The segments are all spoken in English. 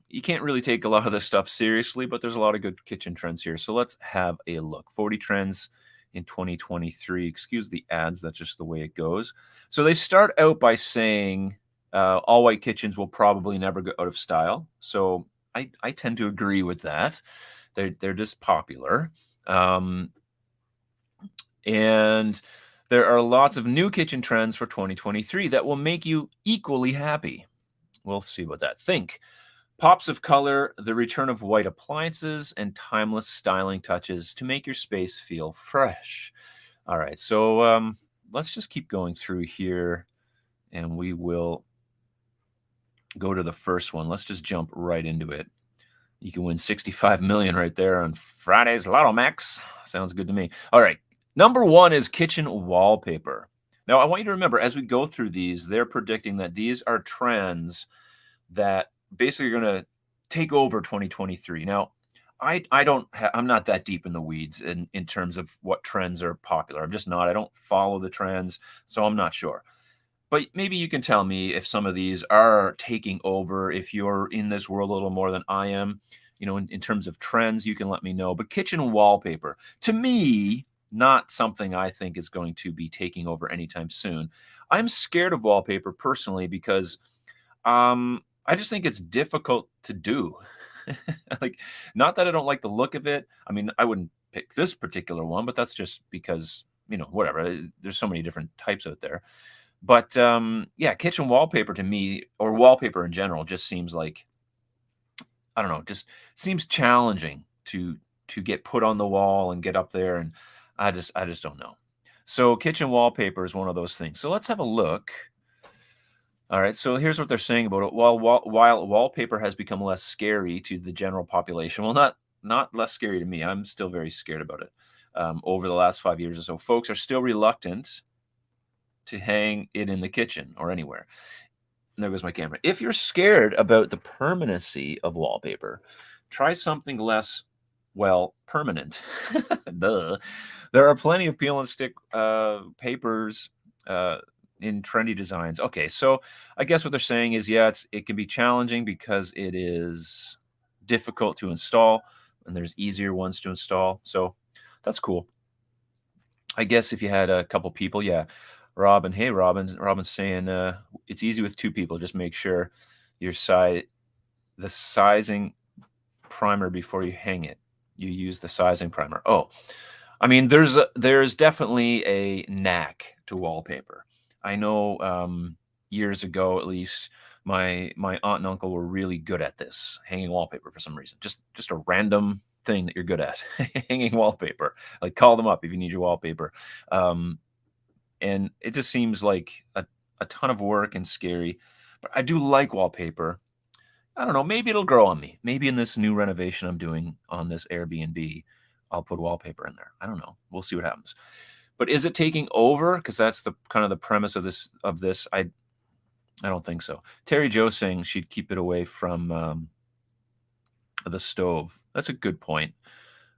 you can't really take a lot of this stuff seriously, but there's a lot of good kitchen trends here. So let's have a look. 40 trends in 2023. Excuse the ads, that's just the way it goes. So they start out by saying all white kitchens will probably never go out of style. So I tend to agree with that. They're just popular. Um, and there are lots of new kitchen trends for 2023 that will make you equally happy. We'll see about that. Think pops of color, the return of white appliances, and timeless styling touches to make your space feel fresh. All right, so let's just keep going through here and we will go to the first one. Let's just jump right into it. You can win 65 million right there on Friday's Lotto Max. Sounds good to me. All right. Number one is kitchen wallpaper. Now, I want you to remember as we go through these, they're predicting that these are trends that basically are going to take over 2023. Now, I'm not that deep in the weeds in terms of what trends are popular. I'm just not. I don't follow the trends, so I'm not sure. But maybe you can tell me if some of these are taking over, if you're in this world a little more than I am, in terms of trends, you can let me know. But kitchen wallpaper, to me, not something I think is going to be taking over anytime soon. I'm scared of wallpaper personally because I just think it's difficult to do. Like, not that I don't like the look of it. I mean, I wouldn't pick this particular one, but that's just because, whatever. There's so many different types out there. But, yeah, kitchen wallpaper to me, or wallpaper in general, just seems like, I don't know, just seems challenging to get put on the wall and get up there, and I just don't know. So kitchen wallpaper is one of those things. So let's have a look. All right, so here's what they're saying about it. While wallpaper has become less scary to the general population, well, not less scary to me. I'm still very scared about it. Over the last 5 years or so, folks are still reluctant to hang it in the kitchen or anywhere. And there goes my camera. If you're scared about the permanency of wallpaper, try something less, well, permanent. Duh. There are plenty of peel and stick papers in trendy designs. Okay, so I guess what they're saying is, yeah, it can be challenging because it is difficult to install, and there's easier ones to install. So that's cool. I guess if you had a couple people, yeah. Robin, hey Robin. Robin's saying it's easy with two people. Just make sure your the sizing primer before you hang it. You use the sizing primer. Oh, I mean, there's definitely a knack to wallpaper. I know years ago, at least, my aunt and uncle were really good at this, hanging wallpaper for some reason. Just a random thing that you're good at, hanging wallpaper. Like call them up if you need your wallpaper. Um, and it just seems like a ton of work and scary. But I do like wallpaper. I don't know, maybe it'll grow on me. Maybe in this new renovation I'm doing on this Airbnb, I'll put wallpaper in there. I don't know. We'll see what happens. But is it taking over? Because that's the kind of the premise of this. I don't think so. Terry Jo saying she'd keep it away from the stove. That's a good point.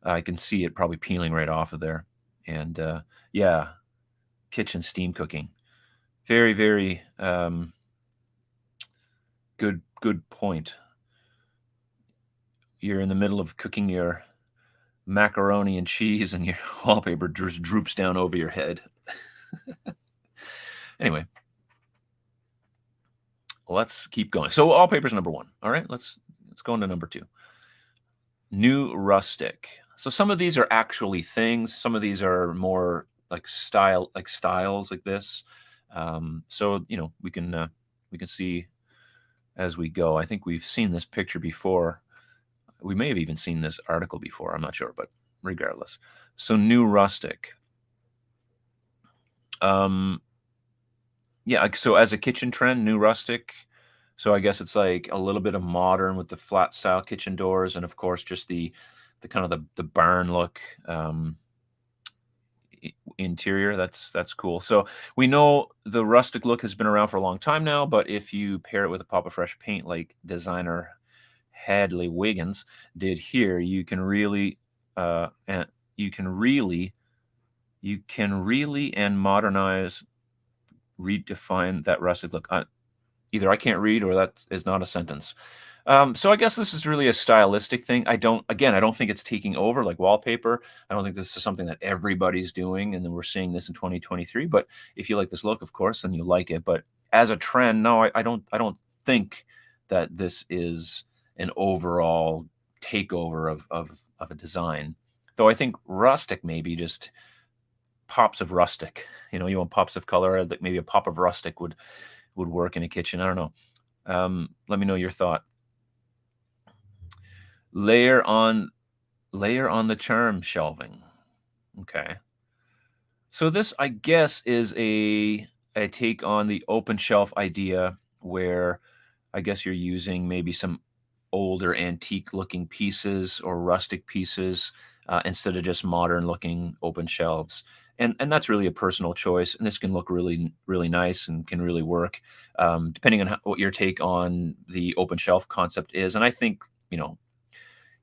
I can see it probably peeling right off of there. And yeah, kitchen steam cooking. Very, very good point. You're in the middle of cooking your macaroni and cheese, and your wallpaper just droops down over your head. Anyway, let's keep going. So wallpaper's number one. All right, let's go into number two. New rustic. So some of these are actually things. Some of these are more like styles like this. So we can see as we go. I think we've seen this picture before. We may have even seen this article before. I'm not sure, but regardless. So new rustic. Yeah, so as a kitchen trend, new rustic. So I guess it's like a little bit of modern with the flat style kitchen doors, and of course just the kind of the barn look interior. That's cool. So we know the rustic look has been around for a long time now, but if you pair it with a pop of fresh paint like designer Hadley Wiggins did here, and you can really and modernize, redefine that rustic look. Either I can't read or that is not a sentence. So I guess this is really a stylistic thing. I don't think it's taking over like wallpaper. I don't think this is something that everybody's doing, and then we're seeing this in 2023. But if you like this look, of course, then you like it. But as a trend, no, I don't think that this is an overall takeover of a design. Though I think rustic maybe just pops of rustic. You know, you want pops of color. Like maybe a pop of rustic would work in a kitchen. I don't know. Let me know your thought. Layer on layer on the charm shelving. Okay. So this, I guess, is a take on the open shelf idea where I guess you're using maybe some older antique looking pieces or rustic pieces instead of just modern looking open shelves. And that's really a personal choice. And this can look really nice and can really work depending on what your take on the open shelf concept is. And I think, you know,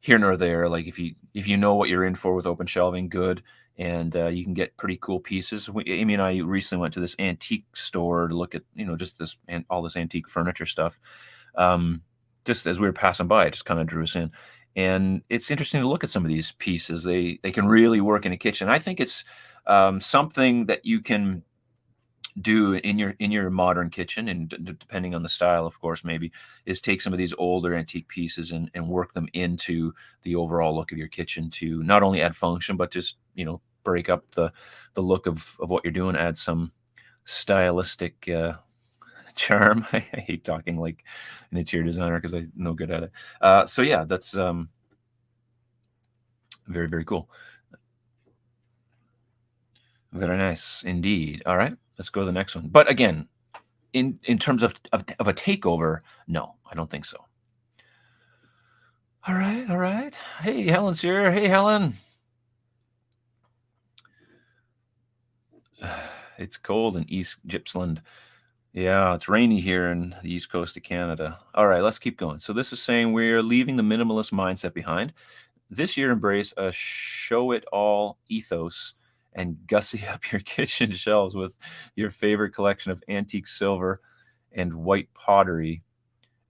here nor there. Like if you know what you're in for with open shelving, good, and you can get pretty cool pieces. Amy and I recently went to this antique store to look at just this and all this antique furniture stuff. Um, just as we were passing by, it just kind of drew us in, and it's interesting to look at some of these pieces. They can really work in a kitchen. I think it's something that you can do in your modern kitchen and depending on the style of course maybe is take some of these older antique pieces and work them into the overall look of your kitchen to not only add function but just break up the look of what you're doing, add some stylistic charm. I hate talking like an interior designer because I'm no good at it. So yeah, that's very, very cool. Very nice indeed. All right, let's go to the next one. But again, in terms of a takeover, no, I don't think so. All right, all right. Hey, Helen's here. Hey, Helen. It's cold in East Gippsland. Yeah, it's rainy here in the east coast of Canada. All right, let's keep going. So this is saying we're leaving the minimalist mindset behind. This year, embrace a show it all ethos and gussy up your kitchen shelves with your favorite collection of antique silver and white pottery,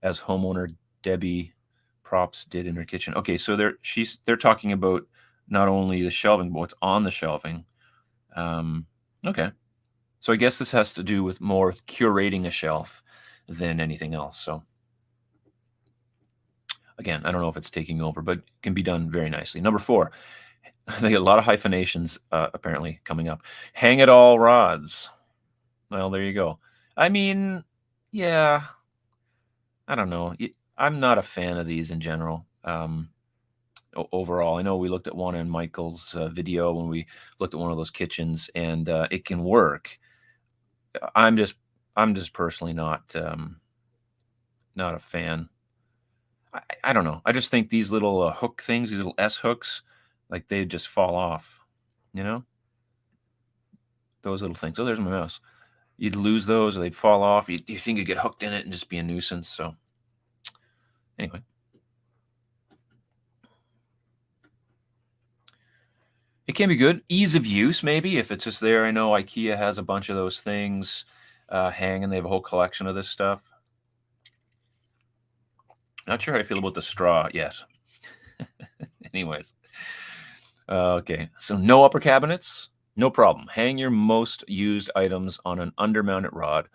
as homeowner Debbie Props did in her kitchen. Okay, so they're talking about not only the shelving, but what's on the shelving. Okay, so I guess this has to do with more of curating a shelf than anything else. So again, I don't know if it's taking over, but it can be done very nicely. Number 4, they get a lot of hyphenations apparently coming up. Hang it all rods. Well, there you go. I mean, yeah, I don't know. I'm not a fan of these in general. Overall, I know we looked at one in Michael's video when we looked at one of those kitchens, and it can work. I'm just, I'm just personally not a fan. I don't know. I just think these little hook things, these little S hooks, like they just fall off. You know, those little things. Oh, there's my mouse. You'd lose those, or they'd fall off. You think you'd get hooked in it and just be a nuisance. So anyway. It can be good. Ease of use, maybe, if it's just there. I know IKEA has a bunch of those things hanging. They have a whole collection of this stuff. Not sure how I feel about the straw yet. Anyways. Okay, so no upper cabinets, no problem. Hang your most used items on an undermounted rod.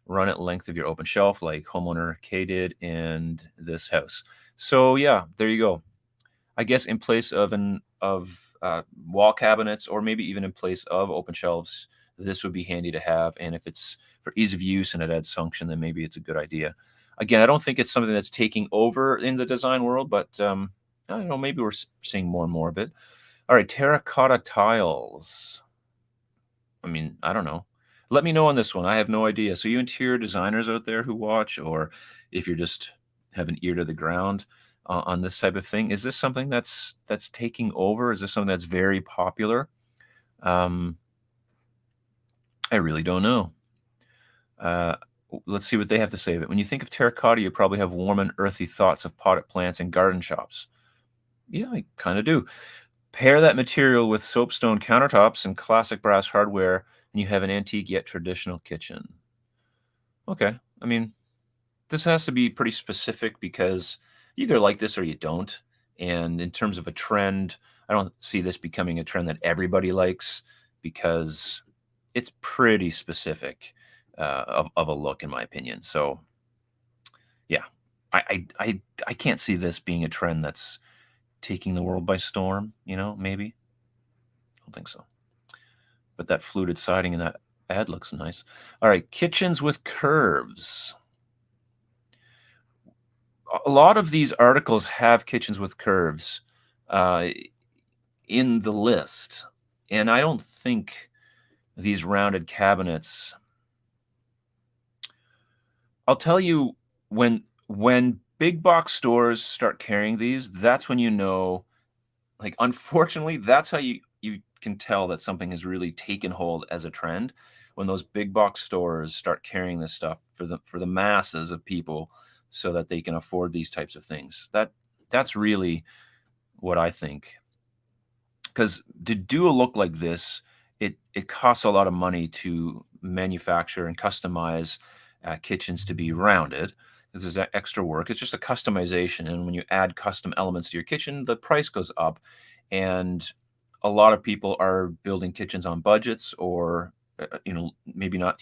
Run it length of your open shelf like homeowner K did in this house. So yeah, there you go. I guess in place of wall cabinets, or maybe even in place of open shelves, this would be handy to have. And if it's for ease of use and it adds function, then maybe it's a good idea. Again, I don't think it's something that's taking over in the design world, but I don't know. Maybe we're seeing more and more of it. All right, terracotta tiles. I mean, I don't know. Let me know on this one. I have no idea. So you interior designers out there who watch, or if you're just have an ear to the ground on this type of thing, is this something that's taking over? Is this something that's very popular? Um, I really don't know. Uh, let's see what they have to say of it. When you think of terracotta, you probably have warm and earthy thoughts of potted plants and garden shops. Yeah, I kind of do. Pair that material with soapstone countertops and classic brass hardware, and you have an antique yet traditional kitchen. Okay. I mean, this has to be pretty specific because either like this or you don't. And in terms of a trend, I don't see this becoming a trend that everybody likes because it's pretty specific of a look, in my opinion. So yeah, I can't see this being a trend that's taking the world by storm. Maybe I don't think so. But that fluted siding in that ad looks nice. All right, kitchens with curves. A lot of these articles have kitchens with curves uh, in the list, and I don't think these rounded cabinets. I'll tell you, when big box stores start carrying these, that's when you know. Like, unfortunately, that's how you can tell that something has really taken hold as a trend, when those big box stores start carrying this stuff for the masses of people so that they can afford these types of things. That's really what I think. Because to do a look like this, it costs a lot of money to manufacture and customize kitchens to be rounded. 'Cause there's that extra work. It's just a customization, and when you add custom elements to your kitchen, the price goes up. And a lot of people are building kitchens on budgets, or maybe not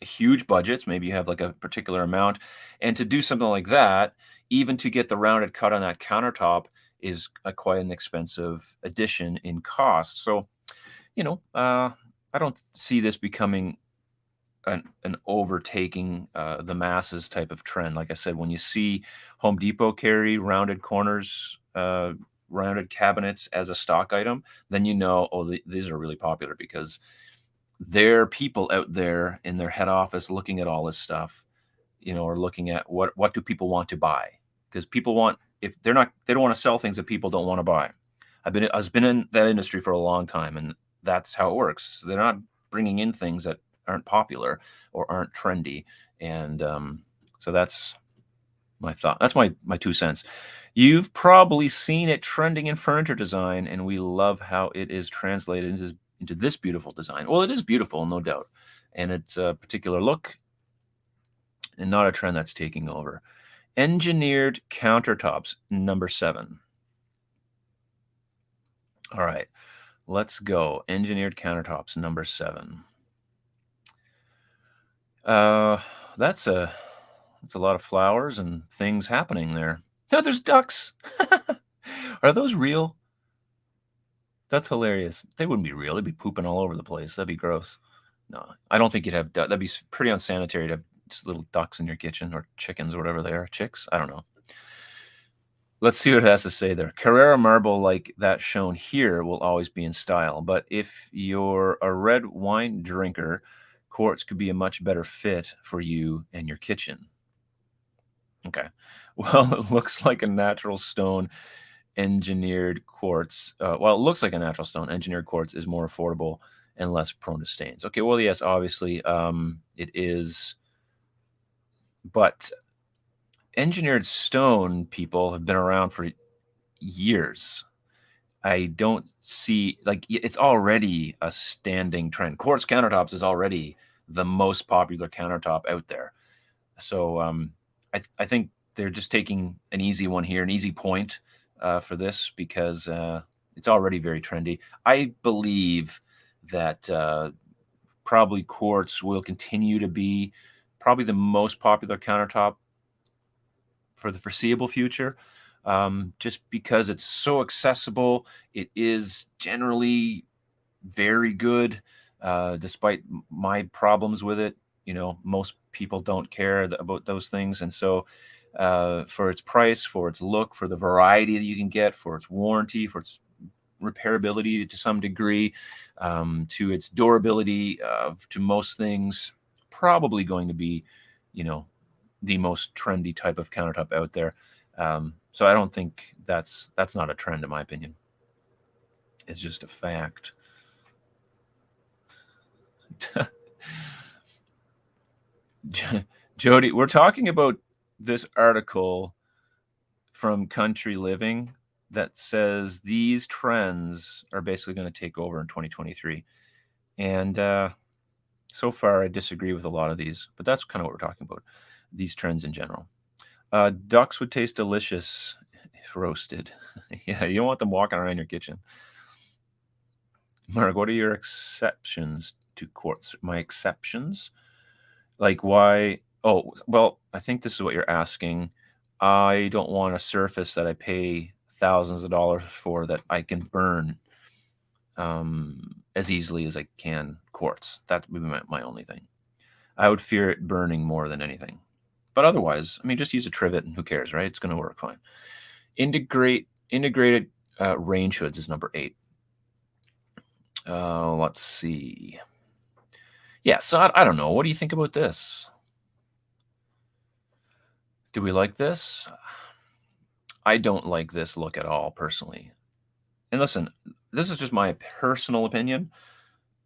huge budgets. Maybe you have like a particular amount, and to do something like that, even to get the rounded cut on that countertop, is quite an expensive addition in cost. So, I don't see this becoming an overtaking the masses type of trend. Like I said, when you see Home Depot carry rounded corners, rounded cabinets as a stock item, then oh, these are really popular because there are people out there in their head office looking at all this stuff, or looking at what do people want to buy, because people want, if they don't want to sell things that people don't want to buy. I've been in that industry for a long time, and that's how it works. They're not bringing in things that aren't popular or aren't trendy, and so that's my thought. That's my 2 cents. You've probably seen it trending in furniture design, and we love how it is translated into this beautiful design. Well, it is beautiful, no doubt, and it's a particular look and not a trend that's taking over. Engineered countertops, number 7. All right, let's go. Engineered countertops, number 7. Uh, that's a lot of flowers and things happening there. No, there's ducks. Are those real? That's hilarious. They wouldn't be real. They'd be pooping all over the place. That'd be gross. No, I don't think you'd have that'd be pretty unsanitary to have just little ducks in your kitchen, or chickens, or whatever they are. Chicks? I don't know. Let's see what it has to say there. Carrara marble like that shown here will always be in style, but if you're a red wine drinker, quartz could be a much better fit for you and your kitchen. Okay. Well, it looks like a natural stone engineered quartz. Well, it looks like a natural stone engineered quartz is more affordable and less prone to stains. Okay, well, yes, obviously, it is, but engineered stone people have been around for years. I don't see, like, it's already a standing trend. Quartz countertops is already the most popular countertop out there. So I think they're just taking an easy one here, an easy point for this, because it's already very trendy. I believe that probably quartz will continue to be probably the most popular countertop for the foreseeable future, just because it's so accessible. It is generally very good, despite my problems with it. Most people don't care about those things, and so for its price, for its look, for the variety that you can get, for its warranty, for its repairability to some degree, to its durability, to most things, probably going to be, you know, the most trendy type of countertop out there. So I don't think that's not a trend, in my opinion. It's just a fact. Jody, we're talking about this article from Country Living that says these trends are basically going to take over in 2023. And so far, I disagree with a lot of these, but that's kind of what we're talking about, these trends in general. Ducks would taste delicious if roasted. Yeah, you don't want them walking around your kitchen. Mark, what are your exceptions to quartz? My exceptions? Like why? Oh, well, I think this is what you're asking. I don't want a surface that I pay thousands of dollars for that I can burn as easily as I can quartz. That would be my only thing. I would fear it burning more than anything. But otherwise, I mean, just use a trivet and who cares, right? It's going to work fine. Integrated range hoods is number 8. Let's see. Yeah, so I don't know. What do you think about this? Do we like this? I don't like this look at all, personally. And listen, this is just my personal opinion,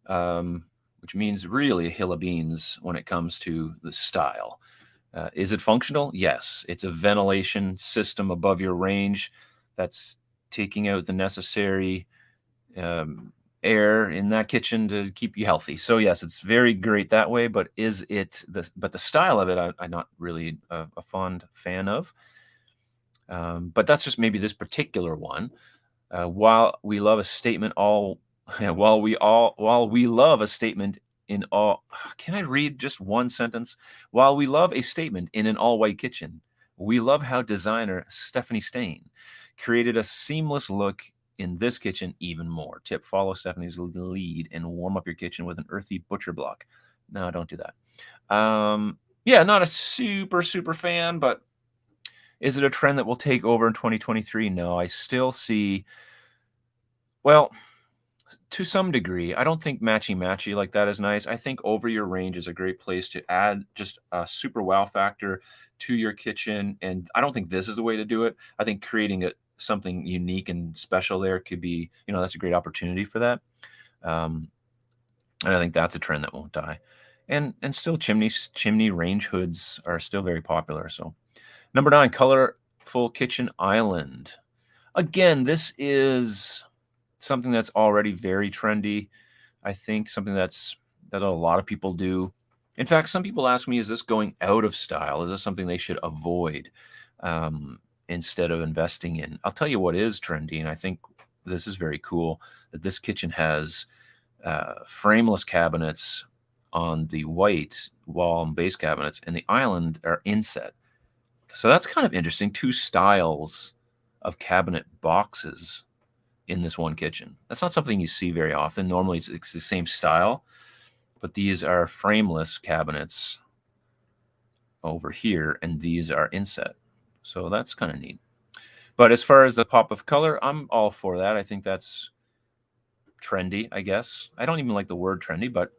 which means really a hill of beans when it comes to the style. Is it functional? Yes. It's a ventilation system above your range that's taking out the necessary air in that kitchen to keep you healthy. So yes, it's very great that way. But the style of it, I'm not really a fond fan of. But that's just maybe this particular one. While we love a statement while we love a statement in all, can I read just one sentence? While we love a statement in an all-white kitchen, we love how designer Stephanie Stain created a seamless look in this kitchen even more. Tip: follow Stephanie's lead and warm up your kitchen with an earthy butcher block. No, don't do that. Yeah, not a super fan, but is it a trend that will take over in 2023? No, I still see, well, to some degree. I don't think matchy like that is nice. I think over your range is a great place to add just a super wow factor to your kitchen. And I don't think this is the way to do it. I think creating something unique and special there could be, that's a great opportunity for that. And I think that's a trend that won't die. And still chimney range hoods are still very popular. So number 9, colorful kitchen island. Again, this is something that's already very trendy. I think something that a lot of people do. In fact, some people ask me, is this going out of style? Is this something they should avoid instead of investing in? I'll tell you what is trendy, and I think this is very cool, that this kitchen has frameless cabinets on the white wall and base cabinets, and the island are inset. So that's kind of interesting. 2 styles of cabinet boxes in this one kitchen. That's not something you see very often. Normally it's the same style, but these are frameless cabinets over here, and these are inset. So that's kind of neat. But as far as the pop of color, I'm all for that. I think that's trendy, I guess. I don't even like the word trendy, but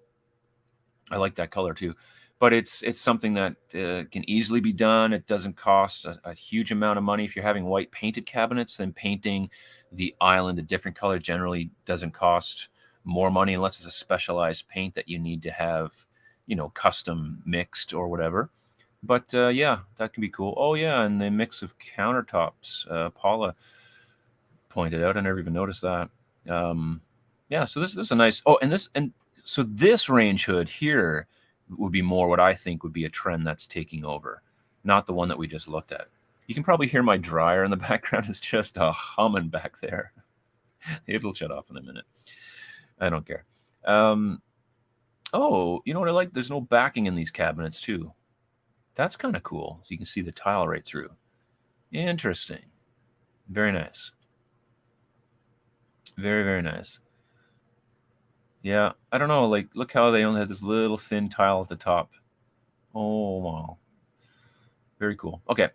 I like that color too. But it's something that can easily be done. It doesn't cost a huge amount of money. If you're having white painted cabinets, then painting the island a different color generally doesn't cost more money unless it's a specialized paint that you need to have, custom mixed or whatever. But yeah, that can be cool. Oh yeah, and the mix of countertops, Paula pointed out. I never even noticed that. Yeah, so this is a nice. Oh, so this range hood here would be more what I think would be a trend that's taking over, not the one that we just looked at. You can probably hear my dryer in the background. It's just humming back there. It'll shut off in a minute. I don't care. Oh, you know what I like? There's no backing in these cabinets too. That's kind of cool. So you can see the tile right through. Interesting. Very nice. Very, very nice. Yeah, I don't know. Like, look how they only have this little thin tile at the top. Oh, wow. Very cool. Okay.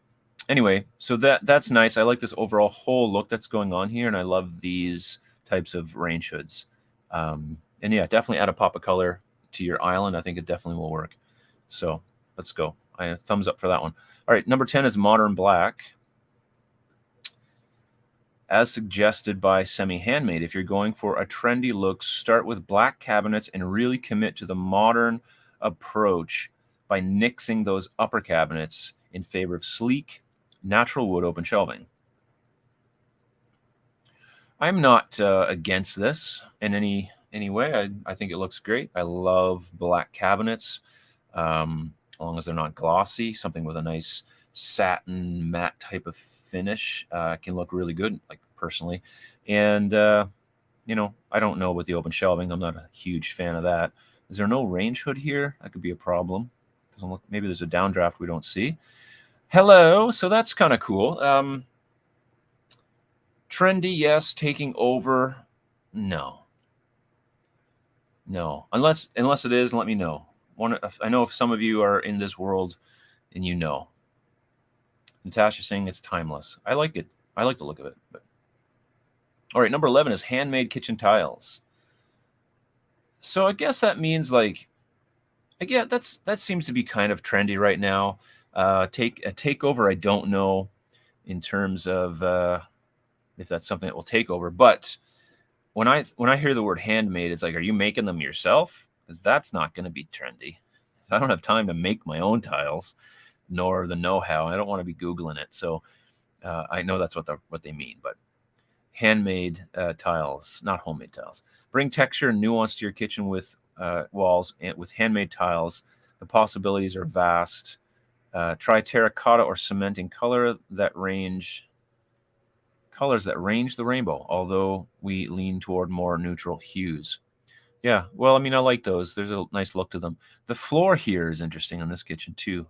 Anyway, so that's nice. I like this overall whole look that's going on here, and I love these types of range hoods. And yeah, definitely add a pop of color to your island. I think it definitely will work. So let's go. Thumbs up for that one. All right, number 10 is modern black. As suggested by Semi Handmade, if you're going for a trendy look, start with black cabinets and really commit to the modern approach by nixing those upper cabinets in favor of sleek, natural wood open shelving. I'm not against this in any way. I think it looks great. I love black cabinets, as long as they're not glossy, something with a nice satin matte type of finish can look really good, like personally. And I don't know about the open shelving. I'm not a huge fan of that. Is there no range hood here? That could be a problem. Doesn't look. Maybe there's a downdraft we don't see. Hello. So that's kind of cool. Trendy, yes. Taking over, no. Unless it is, let me know. I know if some of you are in this world and you know. Natasha's saying it's timeless. I like it. I like the look of it. But all right, number 11 is handmade kitchen tiles. So I guess that means like, that seems to be kind of trendy right now. Take a takeover. I don't know in terms of if that's something that will take over. But when I hear the word handmade, it's like, are you making them yourself? Because that's not going to be trendy. I don't have time to make my own tiles, nor the know-how. I don't want to be Googling it. So I know that's what they mean. But handmade tiles, not homemade tiles. Bring texture and nuance to your kitchen with walls and with handmade tiles. The possibilities are vast. Try terracotta or cement in colors that range the rainbow, although we lean toward more neutral hues. Yeah, well, I mean, I like those. There's a nice look to them. The floor here is interesting in this kitchen too.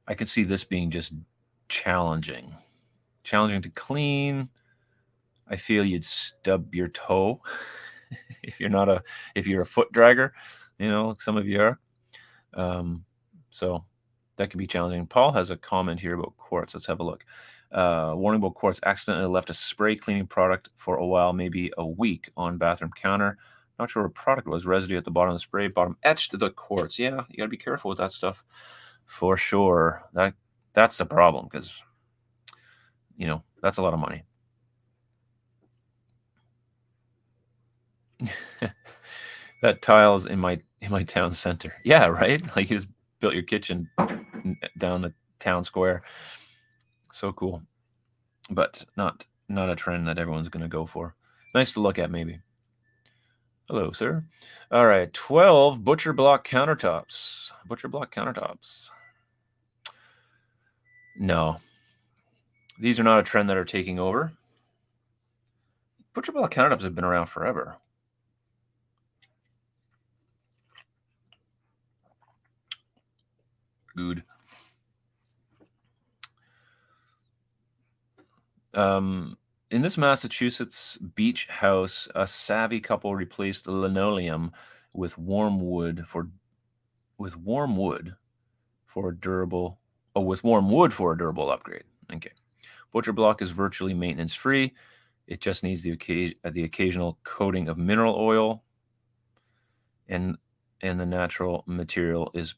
I could see this being just challenging to clean. I feel you'd stub your toe if you're a foot dragger, like some of you are. So that can be challenging. Paul has a comment here about quartz. Let's have a look. Warning about quartz: accidentally left a spray cleaning product for a while, maybe a week, on bathroom counter. Not sure what product was. Residue at the bottom of the spray, bottom etched the quartz. Yeah, you got to be careful with that stuff for sure. That's the problem, because that's a lot of money. That tile's in my town center. Yeah, right? Like you just built your kitchen down the town square. So cool. But not a trend that everyone's going to go for. Nice to look at, maybe. Hello, sir. All right, 12 butcher block countertops. Butcher block countertops. No. These are not a trend that are taking over. Butcher block countertops have been around forever. Good. In this Massachusetts beach house, a savvy couple replaced the linoleum with warm wood for a durable upgrade. Okay. Butcher block is virtually maintenance free. It just needs the occasional coating of mineral oil, and the natural material is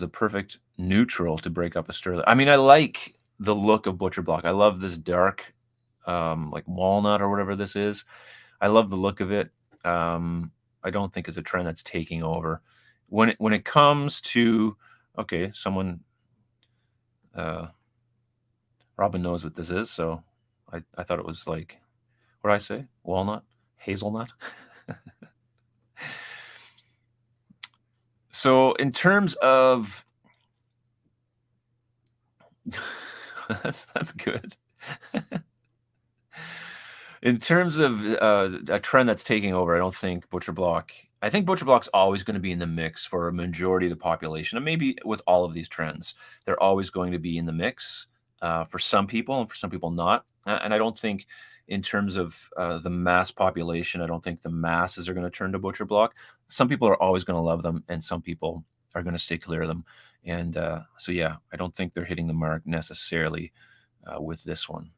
the perfect neutral to break up a stir. I mean, I like the look of butcher block. I love this dark, like walnut or whatever this is. I love the look of it. I don't think it's a trend that's taking over. When it comes to, okay, someone, Robin knows what this is, so I thought it was like, what did I say? Walnut? Hazelnut? So in terms of that's good. In terms of a trend that's taking over, I don't think butcher block. I think butcher block's always going to be in the mix for a majority of the population, and maybe with all of these trends, they're always going to be in the mix for some people, and for some people not. And I don't think, in terms of the mass population, I don't think the masses are going to turn to butcher block. Some people are always going to love them, and some people are going to stay clear of them. And so, yeah, I don't think they're hitting the mark necessarily with this one.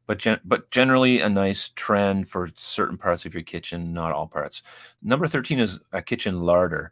But generally a nice trend for certain parts of your kitchen, not all parts. Number 13 is a kitchen larder,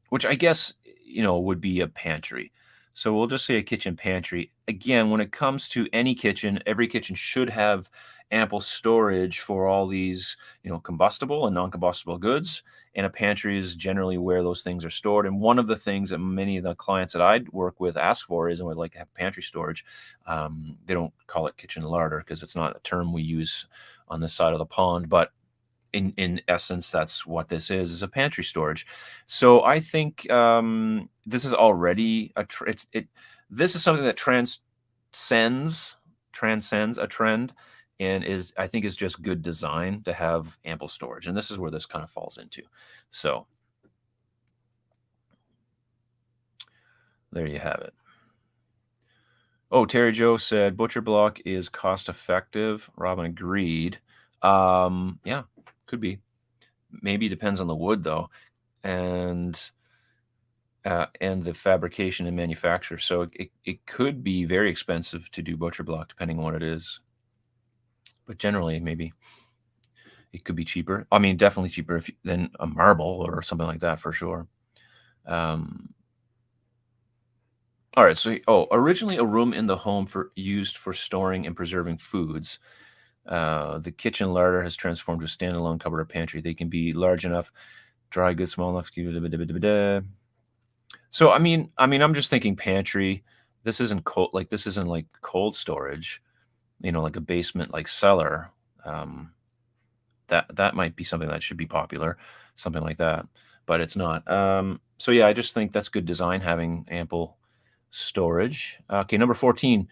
which I guess, would be a pantry. So we'll just say a kitchen pantry. Again, when it comes to any kitchen, every kitchen should have ample storage for all these, combustible and non-combustible goods. And a pantry is generally where those things are stored. And one of the things that many of the clients that I work with ask for is, and would like to have pantry storage. They don't call it kitchen larder because it's not a term we use on this side of the pond, but in essence, that's what this is a pantry storage. So I think this is already this is something that transcends a trend, and is I think is just good design to have ample storage, and this is where this kind of falls into. So there you have it. Oh, Terry Joe said Butcher Block is cost effective. Robin agreed. Yeah, could be. Maybe depends on the wood though, and the fabrication and manufacture. So it could be very expensive to do Butcher Block depending on what it is. But generally, maybe it could be cheaper. I mean, definitely cheaper than a marble or something like that for sure. All right. So, originally a room in the home used for storing and preserving foods. The kitchen larder has transformed to a standalone cupboard or pantry. They can be large enough, dry goods small enough. So, I mean, I'm just thinking pantry. This isn't cold. Like this isn't like cold storage. Like a basement, like cellar. That might be something that should be popular, something like that, but it's not. So yeah, I just think that's good design, having ample storage. Okay, number 14.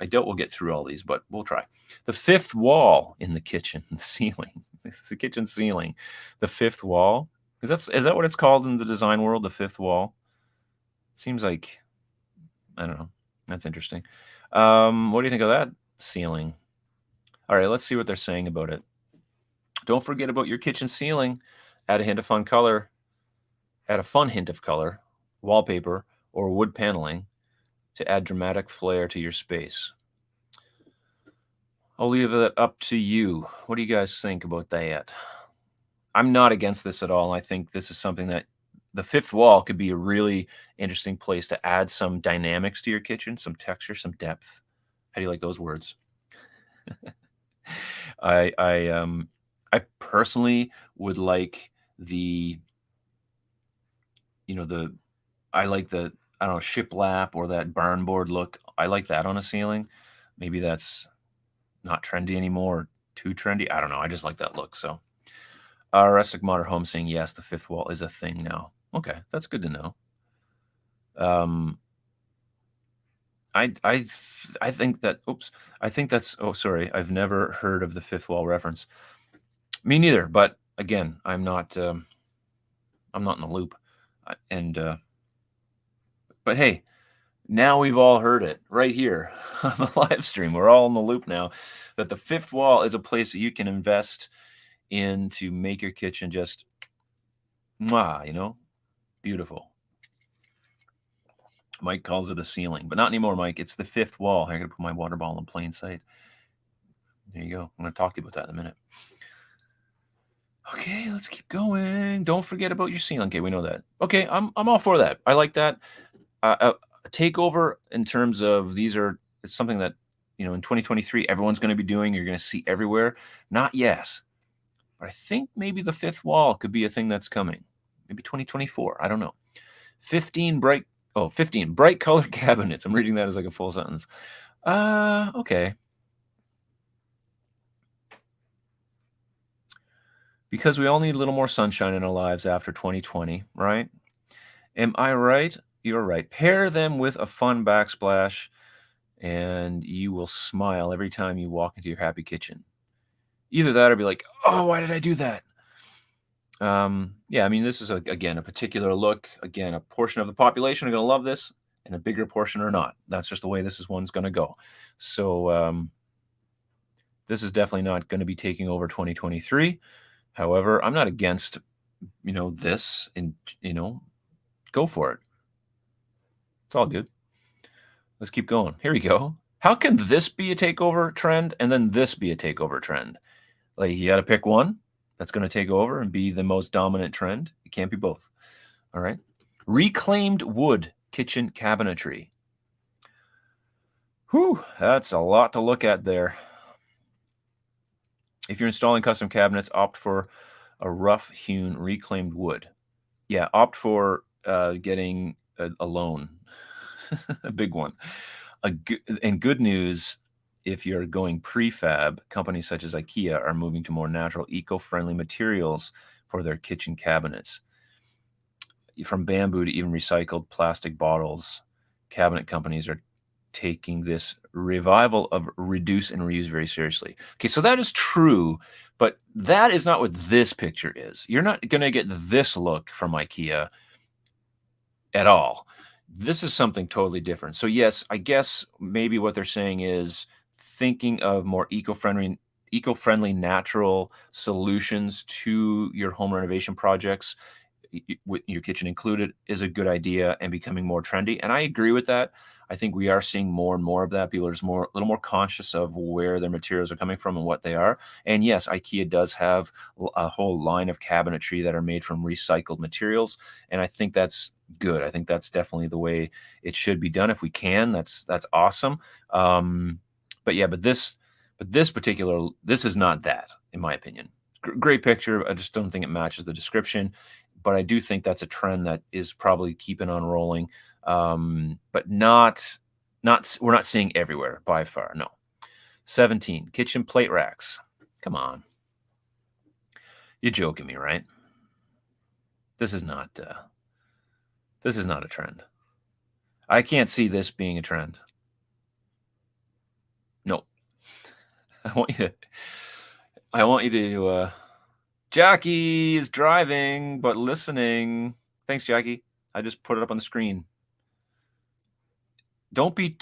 I doubt we'll get through all these, but we'll try. The fifth wall in the kitchen, the ceiling. This is the kitchen ceiling. The fifth wall. Is that what it's called in the design world? The fifth wall. Seems like, I don't know. That's interesting. What do you think of that ceiling? All right, let's see what they're saying about it. Don't forget about your kitchen ceiling. Add a fun hint of color, wallpaper, or wood paneling to add dramatic flair to your space. I'll leave it up to you. What do you guys think about that? I'm not against this at all. I think this is something that the fifth wall could be a really interesting place to add some dynamics to your kitchen, some texture, some depth. How do you like those words? I personally would like I like the, I don't know, shiplap or that barn board look. I like that on a ceiling. Maybe that's not trendy anymore, too trendy. I don't know. I just like that look. So, Rustic Modern Home saying yes, the fifth wall is a thing now. Okay, that's good to know. I think that. Oops, I think that's. Oh, sorry, I've never heard of the fifth wall reference. Me neither. But again, I'm not. I'm not in the loop, but hey, now we've all heard it right here on the live stream. We're all in the loop now that the fifth wall is a place that you can invest in to make your kitchen just beautiful. Mike calls it a ceiling, but not anymore, Mike. It's the fifth wall. I'm going to put my water bottle in plain sight. There you go. I'm going to talk to you about that in a minute. Okay, let's keep going. Don't forget about your ceiling. Okay, we know that. Okay, I'm all for that. I like that. A takeover in terms of it's something that in 2023 everyone's going to be doing. You're going to see everywhere. Not yet, but I think maybe the fifth wall could be a thing that's coming. Maybe 2024. I don't know. 15 bright colored cabinets. I'm reading that as like a full sentence. Okay. Because we all need a little more sunshine in our lives after 2020, right? Am I right? You're right. Pair them with a fun backsplash, and you will smile every time you walk into your happy kitchen. Either that or be like, oh, why did I do that? Yeah, I mean, this is, again, a particular look. Again, a portion of the population are going to love this, and a bigger portion are not. That's just the way one's going to go. So this is definitely not going to be taking over 2023. However, I'm not against, this, and, go for it. It's all good. Let's keep going. Here we go. How can this be a takeover trend and then this be a takeover trend? Like, you got to pick one that's going to take over and be the most dominant trend. It can't be both. All right. Reclaimed wood kitchen cabinetry. Whew, that's a lot to look at there. If you're installing custom cabinets, opt for a rough-hewn reclaimed wood. Yeah, opt for getting a loan, a big one. And good news, if you're going prefab, companies such as IKEA are moving to more natural, eco-friendly materials for their kitchen cabinets. From bamboo to even recycled plastic bottles, cabinet companies are taking this revival of reduce and reuse very seriously. Okay, so that is true, but that is not what this picture is. You're not going to get this look from IKEA at all. This is something totally different. So yes, I guess maybe what they're saying is thinking of more eco-friendly natural solutions to your home renovation projects, with your kitchen included, is a good idea and becoming more trendy. And I agree with that. I think we are seeing more and more of that. People are just a little more conscious of where their materials are coming from and what they are. And yes, IKEA does have a whole line of cabinetry that are made from recycled materials, and I think that's good. I think that's definitely the way it should be done. If we can, that's awesome. But yeah, this particular, this is not that, in my opinion. Great picture. I just don't think it matches the description. But I do think that's a trend that is probably keeping on rolling, but we're not seeing everywhere by far. No. 17, kitchen plate racks. Come on, you're joking me, right? This is not a trend. I can't see this being a trend. No. I want you to Jackie is driving but listening. Thanks, Jackie. I just put it up on the screen. Don't be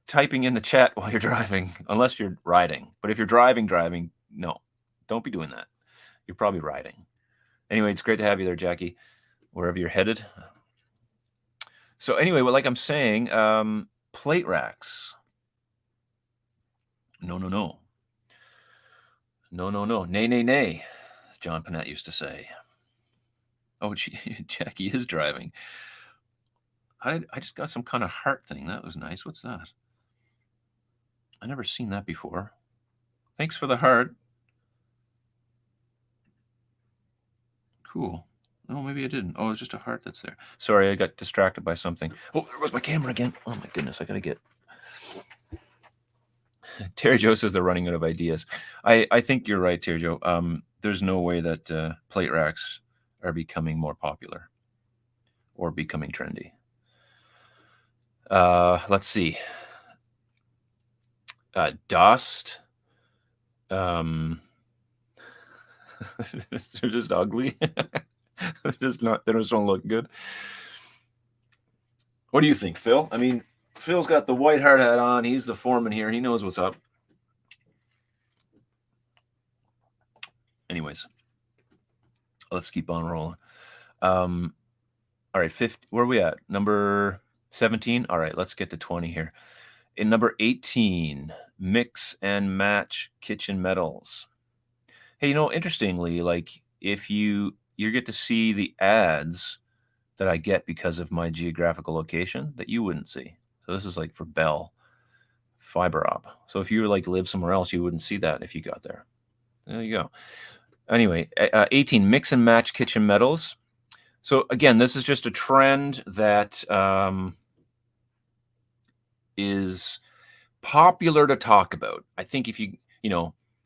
typing in the chat while you're driving, unless you're riding. But if you're driving, no, don't be doing that. You're probably riding. Anyway, it's great to have you there, Jackie, wherever you're headed. So anyway, well, like I'm saying, plate racks. No. Nay, as John Panette used to say. Oh, Jackie is driving. I just got some kind of heart thing. That was nice. What's that? I never seen that before. Thanks for the heart. Cool. Oh, maybe I didn't. Oh, it's just a heart that's there. Sorry, I got distracted by something. Oh, there was my camera again. Oh my goodness, I gotta get. Terry Joe says they're running out of ideas. I think you're right, Terry Joe. There's no way that plate racks are becoming more popular or becoming trendy. Let's see. Dust. They're just ugly. They just don't look good. What do you think, Phil? I mean, Phil's got the white hard hat on. He's the foreman here. He knows what's up. Anyways, let's keep on rolling. All right, 50. Where are we at? Number 17. All right, let's get to 20 here. In number 18, mix and match kitchen metals. Hey, interestingly, like if you get to see the ads that I get because of my geographical location that you wouldn't see. So this is like for Bell fiber op. So if you like live somewhere else, you wouldn't see that if you got there. There you go. Anyway, 18, mix and match kitchen metals. So again, this is just a trend that is popular to talk about. I think if you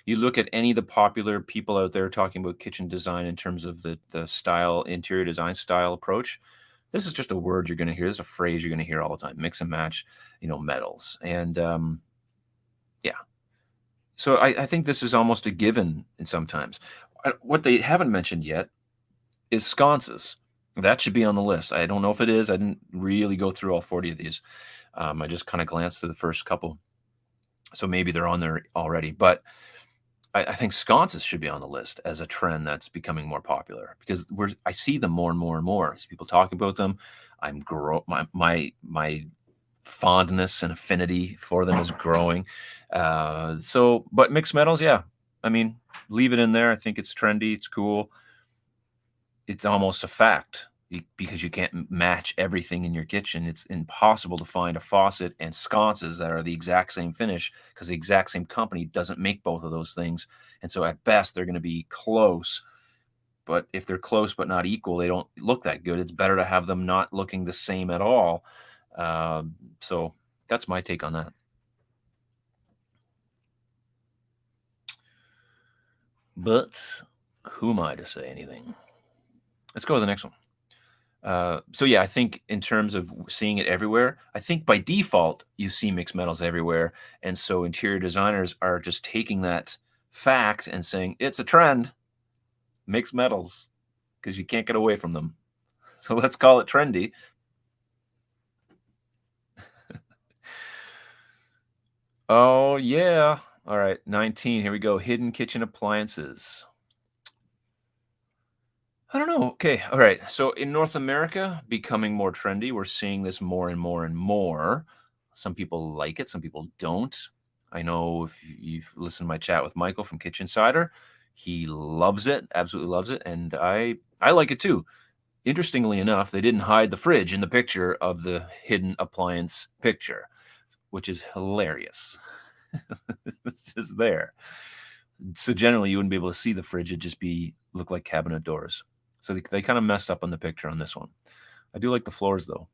look at any of the popular people out there talking about kitchen design in terms of the style, interior design style approach, this is just a word you're going to hear. This is a phrase you're going to hear all the time: mix and match, metals. And yeah, so I think this is almost a given in sometimes. What they haven't mentioned yet is sconces. That should be on the list. I don't know if it is. I didn't really go through all 40 of these. I just kind of glanced through the first couple. So maybe they're on there already. But I think sconces should be on the list as a trend that's becoming more popular, because I see them more and more and more. I see people talk about them. My fondness and affinity for them is growing. But mixed metals, yeah. I mean, leave it in there. I think it's trendy. It's cool. It's almost a fact because you can't match everything in your kitchen. It's impossible to find a faucet and sconces that are the exact same finish, because the exact same company doesn't make both of those things. And so at best, they're going to be close. But if they're close but not equal, they don't look that good. It's better to have them not looking the same at all. So that's my take on that. But who am I to say anything? Let's go to the next one. So yeah, I think in terms of seeing it everywhere, I think by default you see mixed metals everywhere, and so interior designers are just taking that fact and saying it's a trend, mixed metals, because you can't get away from them. So let's call it trendy. Oh yeah. All right, 19. Here we go. Hidden kitchen appliances. I don't know. Okay. All right. So in North America, becoming more trendy, we're seeing this more and more and more. Some people like it, some people don't. I know if you've listened to my chat with Michael from Kitchen Cider, he loves it, absolutely loves it, and I like it too. Interestingly enough, they didn't hide the fridge in the picture of the hidden appliance picture, which is hilarious. It's just there. So generally, you wouldn't be able to see the fridge; it'd just be look like cabinet doors. So they kind of messed up on the picture on this one. I do like the floors though.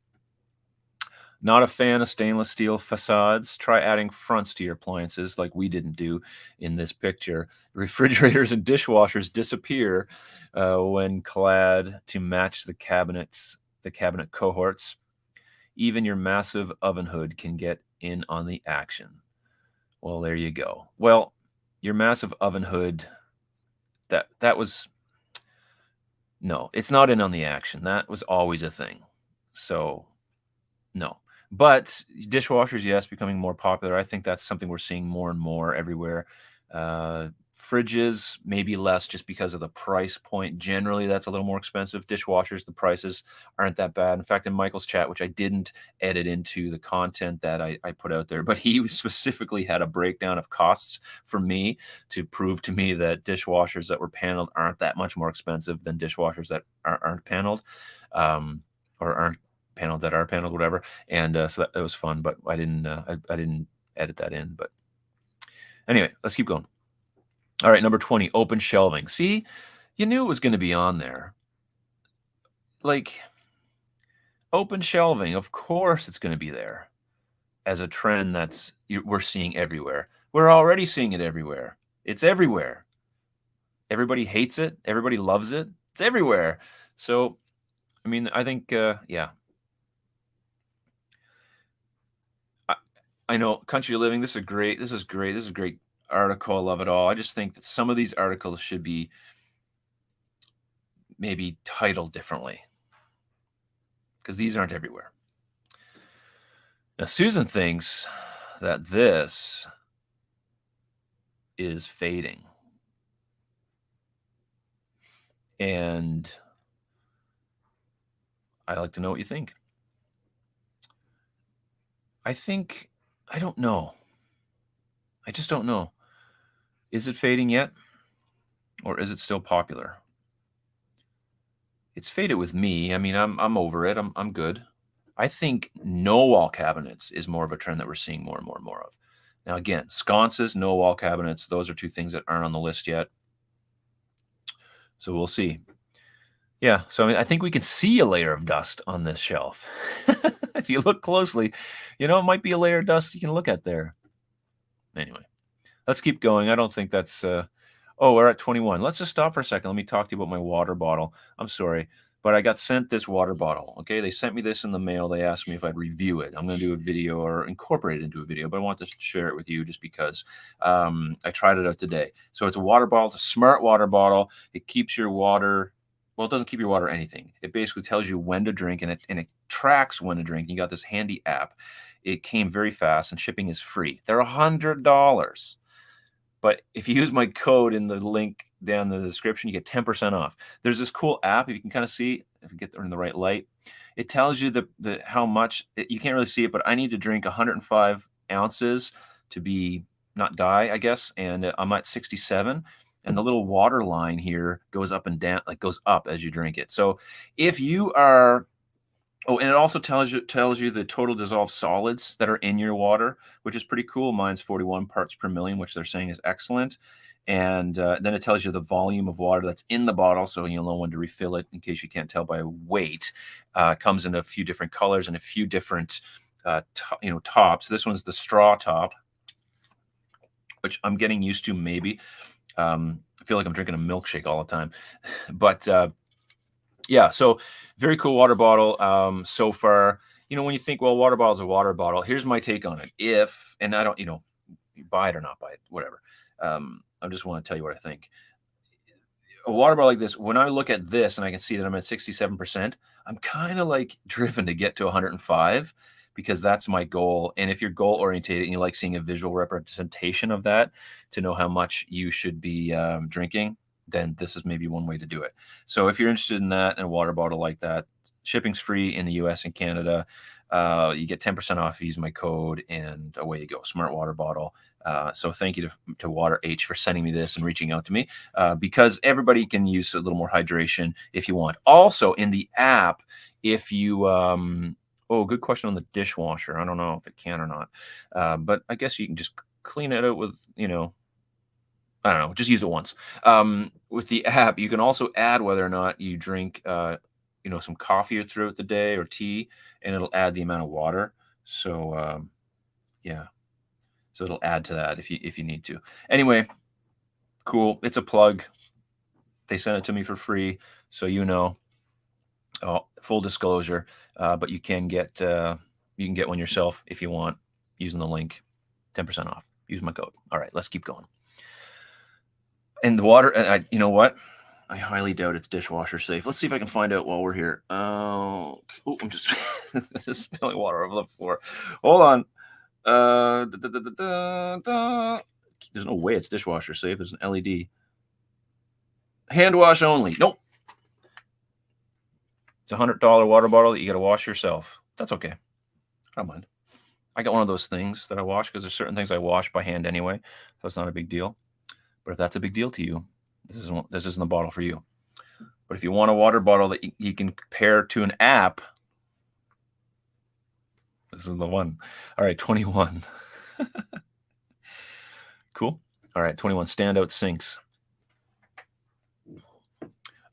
Not a fan of stainless steel facades. Try adding fronts to your appliances like we didn't do in this picture. Refrigerators and dishwashers disappear when clad to match the cabinet cohorts. Even your massive oven hood can get in on the action. Well, there you go. Well, your massive oven hood, that was no, it's not in on the action. That was always a thing. So, no. But dishwashers, yes, becoming more popular. I think that's something we're seeing more and more everywhere. Fridges, maybe less just because of the price point. Generally, that's a little more expensive. Dishwashers, the prices aren't that bad. In fact, in Michael's chat, which I didn't edit into the content that I put out there, but he specifically had a breakdown of costs for me to prove to me that dishwashers that were paneled aren't that much more expensive than dishwashers that aren't paneled, or aren't paneled that are paneled, whatever. And so that was fun, but I didn't edit that in. But anyway, let's keep going. All right, number 20, open shelving. See, you knew it was going to be on there. Like open shelving, of course it's going to be there as a trend we're seeing everywhere. We're already seeing it everywhere. It's everywhere. Everybody hates it. Everybody loves it. It's everywhere. So, I mean, I think, yeah. I know country living. This is great. This is great. This is a great article. I love it all. I just think that some of these articles should be maybe titled differently because these aren't everywhere. Now, Susan thinks that this is fading. And I'd like to know what you think. I don't know. I just don't know. Is it fading yet? Or is it still popular? It's faded with me. I mean, I'm over it. I'm good. I think no wall cabinets is more of a trend that we're seeing more and more and more of. Now, again, sconces, no wall cabinets, those are two things that aren't on the list yet. So we'll see. Yeah, so I mean, I think we can see a layer of dust on this shelf. If you look closely, it might be a layer of dust you can look at there. Anyway, let's keep going. I don't think that's we're at 21. Let's just stop for a second. Let me talk to you about my water bottle. I'm sorry, but I got sent this water bottle. Okay, they sent me this in the mail. They asked me if I'd review it. I'm going to do a video or incorporate it into a video, but I want to share it with you just because I tried it out today. So it's a water bottle. It's a smart water bottle. It keeps your water. Well, it doesn't keep your water anything. It basically tells you when to drink, and it tracks when to drink. You got this handy app. It came very fast, and shipping is free. They're $100. But if you use my code in the link down in the description, you get 10% off. There's this cool app, if you can kind of see, if you get there in the right light, it tells you the how much, you can't really see it, but I need to drink 105 ounces to be not die, I guess. And I'm at 67. And the little water line here goes up and down, like goes up as you drink it. So if you are Oh, and it also tells you the total dissolved solids that are in your water, which is pretty cool. Mine's 41 parts per million, which they're saying is excellent. And then it tells you the volume of water that's in the bottle, so you'll know when to refill it in case you can't tell by weight. It comes in a few different colors and a few different tops. This one's the straw top, which I'm getting used to maybe. I feel like I'm drinking a milkshake all the time. But yeah, so very cool water bottle so far. When you think, well, water bottle's a water bottle, here's my take on it. And I don't, you buy it or not buy it, whatever. I just want to tell you what I think. A water bottle like this, when I look at this and I can see that I'm at 67%, I'm kind of like driven to get to 105 because that's my goal. And if you're goal oriented and you like seeing a visual representation of that to know how much you should be drinking, then this is maybe one way to do it. So if you're interested in that and a water bottle like that, shipping's free in the US and Canada. You get 10% off. Use my code, and away you go. Smart water bottle. So thank you to Water H for sending me this and reaching out to me because everybody can use a little more hydration if you want. Also, in the app, if you oh, good question on the dishwasher. I don't know if it can or not, but I guess you can just clean it out with I don't know, just use it once. With the app, you can also add whether or not you drink, some coffee throughout the day or tea, and it'll add the amount of water. So, yeah, so it'll add to that if you need to. Anyway, cool. It's a plug. They sent it to me for free, so full disclosure. But you can get one yourself if you want using the link. 10% off. Use my code. All right, let's keep going. And the water, you know what? I highly doubt it's dishwasher safe. Let's see if I can find out while we're here. Oh, I'm just just spilling water over the floor. Hold on. There's no way it's dishwasher safe. There's an LED. Hand wash only. Nope. It's a $100 water bottle that you got to wash yourself. That's okay. I don't mind. I got one of those things that I wash because there's certain things I wash by hand anyway, so it's not a big deal. But if that's a big deal to you, this isn't the bottle for you. But if you want a water bottle that you can pair to an app, this is the one. All right, 21. Cool. All right, 21. Standout sinks.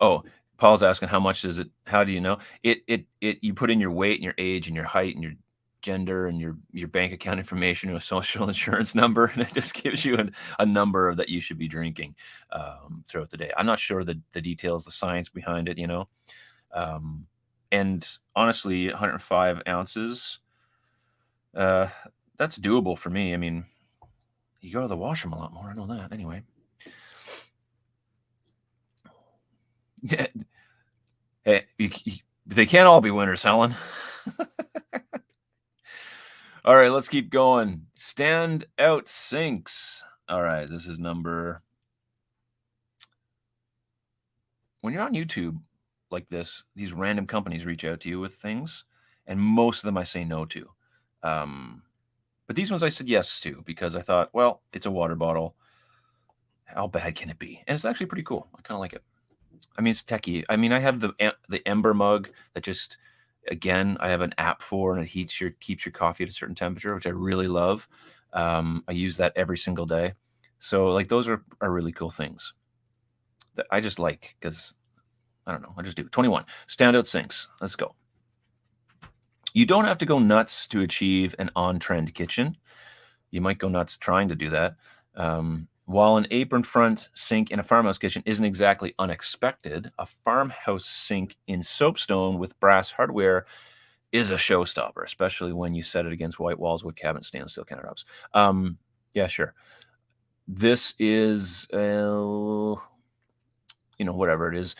Oh, Paul's asking how much is it? How do you know? You put in your weight and your age and your height and your gender and your bank account information and a social insurance number, and it just gives you a number that you should be drinking throughout the day. I'm not sure the details, the science behind it, and honestly, 105 ounces, that's doable for me. I mean, you go to the washroom a lot more. I know that anyway. Hey, they can't all be winners, Helen. All right, let's keep going. Stand out sinks. All right, this is number. When you're on YouTube like this, these random companies reach out to you with things, and most of them I say no to. But these ones I said yes to because I thought, well, it's a water bottle. How bad can it be? And it's actually pretty cool. I kind of like it. I mean, it's techie. I mean, I have the Ember mug that just, again, I have an app for, and it keeps your coffee at a certain temperature, which I really love. I use that every single day. So like those are really cool things that I just like because I don't know. I just do. 21. Standout sinks. Let's go. You don't have to go nuts to achieve an on-trend kitchen. You might go nuts trying to do that. While an apron front sink in a farmhouse kitchen isn't exactly unexpected, a farmhouse sink in soapstone with brass hardware is a showstopper, especially when you set it against white walls, wood cabinet, stainless steel countertops. Yeah, sure. This is, whatever it is.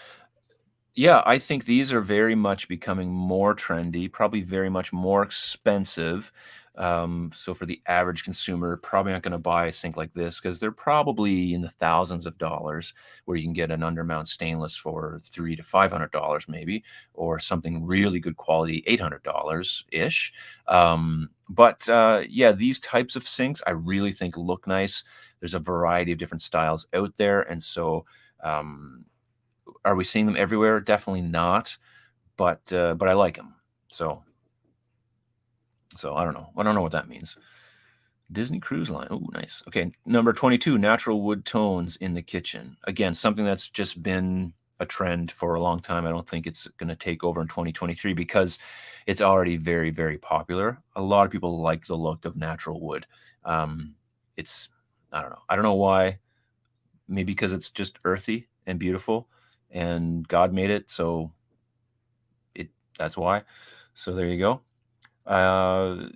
Yeah, I think these are very much becoming more trendy, probably very much more expensive. So for the average consumer, probably not going to buy a sink like this because they're probably in the thousands of dollars, where you can get an undermount stainless for $300 to $500 maybe, or something really good quality, $800 ish. But yeah, these types of sinks I really think look nice. There's a variety of different styles out there, and so. Are we seeing them everywhere? Definitely not, but I like them. So I don't know. I don't know what that means. Disney Cruise Line. Oh, nice. Okay, number 22, natural wood tones in the kitchen. Again, something that's just been a trend for a long time. I don't think it's going to take over in 2023 because it's already very, very popular. A lot of people like the look of natural wood. I don't know. I don't know why. maybe because it's just earthy and beautiful, and God made it, so it that's why. So there you go. Uh,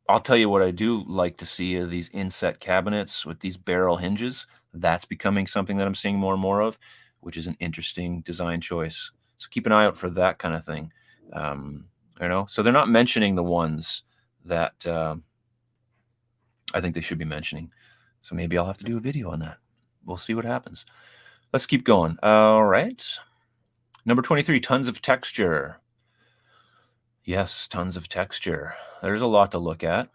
I'll tell you what I do like to see are these inset cabinets with these barrel hinges. That's becoming something that I'm seeing more and more of, which is an interesting design choice. So keep an eye out for that kind of thing. Um, so they're not mentioning the ones that I think they should be mentioning. So maybe I'll have to do a video on that. We'll see what happens. Let's keep going. All right. Number 23, tons of texture. Yes, tons of texture. There's a lot to look at.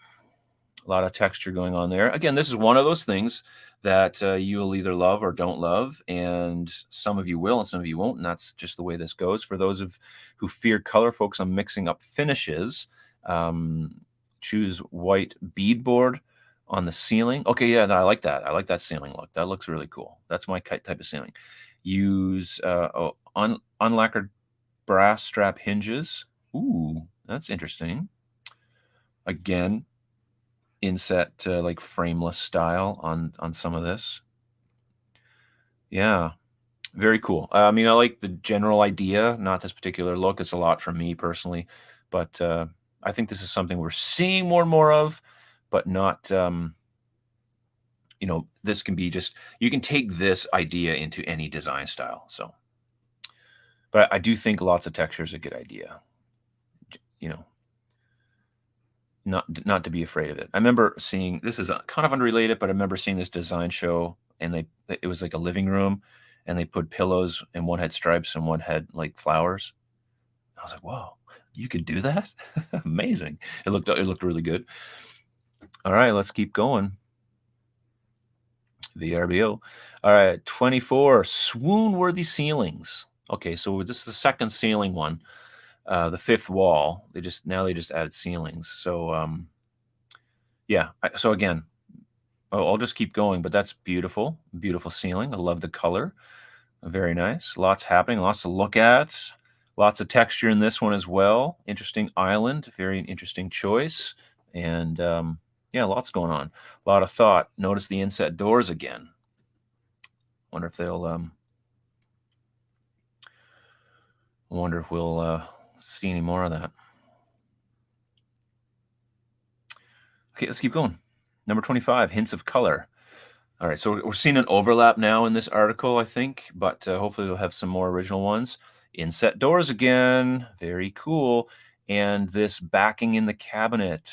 A lot of texture going on there. Again, this is one of those things that you'll either love or don't love, and some of you will and some of you won't, and that's just the way this goes. For those of who fear color, focus on mixing up finishes. Choose white beadboard on the ceiling. Okay, yeah, no, I like that. I like that ceiling look. That looks really cool. That's my type of ceiling. Use unlacquered brass strap hinges. Ooh, that's interesting. Again, inset like frameless style on some of this. Yeah, very cool. I mean, I like the general idea, not this particular look. It's a lot for me personally, but I think this is something we're seeing more and more of, but not. This can be just you can take this idea into any design style. So, but I do think lots of texture is a good idea. You know, not to be afraid of it. I remember seeing this is kind of unrelated, but I remember seeing this design show, and it was like a living room, and they put pillows, and one had stripes and one had like flowers. I was like, "Whoa, you could do that? Amazing!" It looked really good. All right, let's keep going. VRBO. All right, 24 swoon-worthy ceilings. Okay, so this is the second ceiling one. The fifth wall. They just added ceilings. So yeah. So again, I'll just keep going, but that's beautiful. Beautiful ceiling. I love the color. Very nice. Lots happening, lots to look at. Lots of texture in this one as well. Interesting island. Very interesting choice. And yeah, lots going on. A lot of thought. Notice the inset doors again. Wonder if we'll see any more of that. Okay, let's keep going. Number 25, hints of color. All right, so we're seeing an overlap now in this article, I think, but hopefully we'll have some more original ones. Inset doors again, very cool. And this backing in the cabinet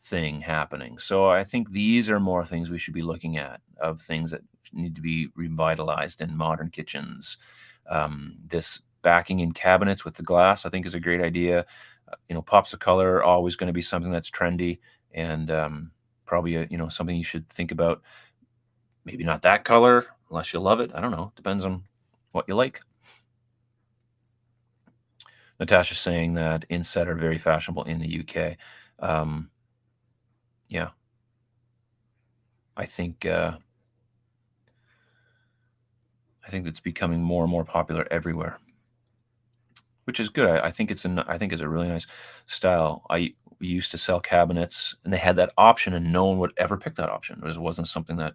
thing happening. So I think these are more things we should be looking at of things that need to be revitalized in modern kitchens. This backing in cabinets with the glass, I think, is a great idea. Pops of color are always going to be something that's trendy, and probably something you should think about. Maybe not that color unless you love it. I don't know. Depends on what you like. Natasha's saying that inset are very fashionable in the UK. Yeah, I think it's becoming more and more popular everywhere, which is good. I think it's a really nice style. We used to sell cabinets, and they had that option, and no one would ever pick that option. It wasn't something that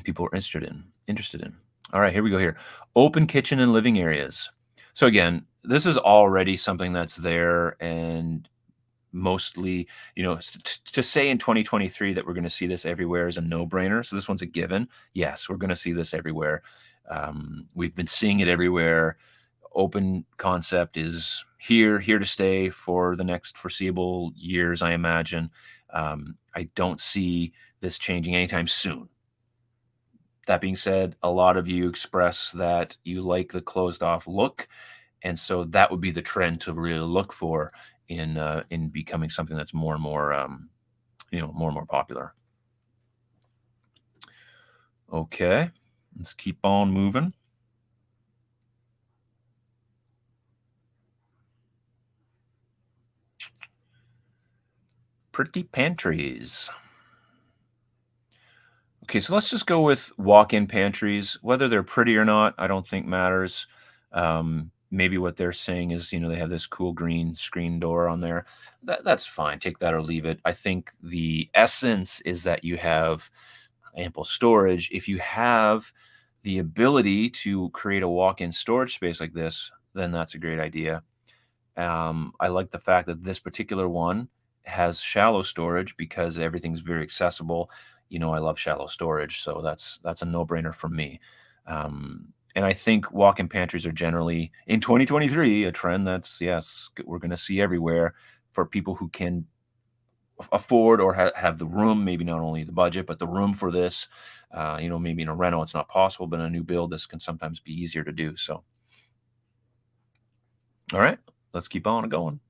people were interested in. All right, here we go here. Open kitchen and living areas. So again, this is already something that's there, and mostly, to say in 2023 that we're going to see this everywhere is a no-brainer. So this one's a given. Yes, we're going to see this everywhere. We've been seeing it everywhere. Open concept is here to stay for the next foreseeable years, I imagine. I don't see this changing anytime soon. That being said, a lot of you express that you like the closed off look, and so that would be the trend to really look for in becoming something that's more and more popular. Okay, let's keep on moving. Pretty pantries. Okay, so let's just go with walk-in pantries. Whether they're pretty or not, I don't think matters. Maybe what they're saying is, they have this cool green screen door on there. That's fine. Take that or leave it. I think the essence is that you have ample storage. If you have the ability to create a walk-in storage space like this, then that's a great idea. I like the fact that this particular one has shallow storage because everything's very accessible. I love shallow storage, so that's a no-brainer for me. And I think walk-in pantries are generally, in 2023, a trend that's, yes, we're going to see everywhere for people who can afford or have the room, maybe not only the budget, but the room for this. Maybe in a reno, it's not possible, but in a new build, this can sometimes be easier to do. So, all right, let's keep on going.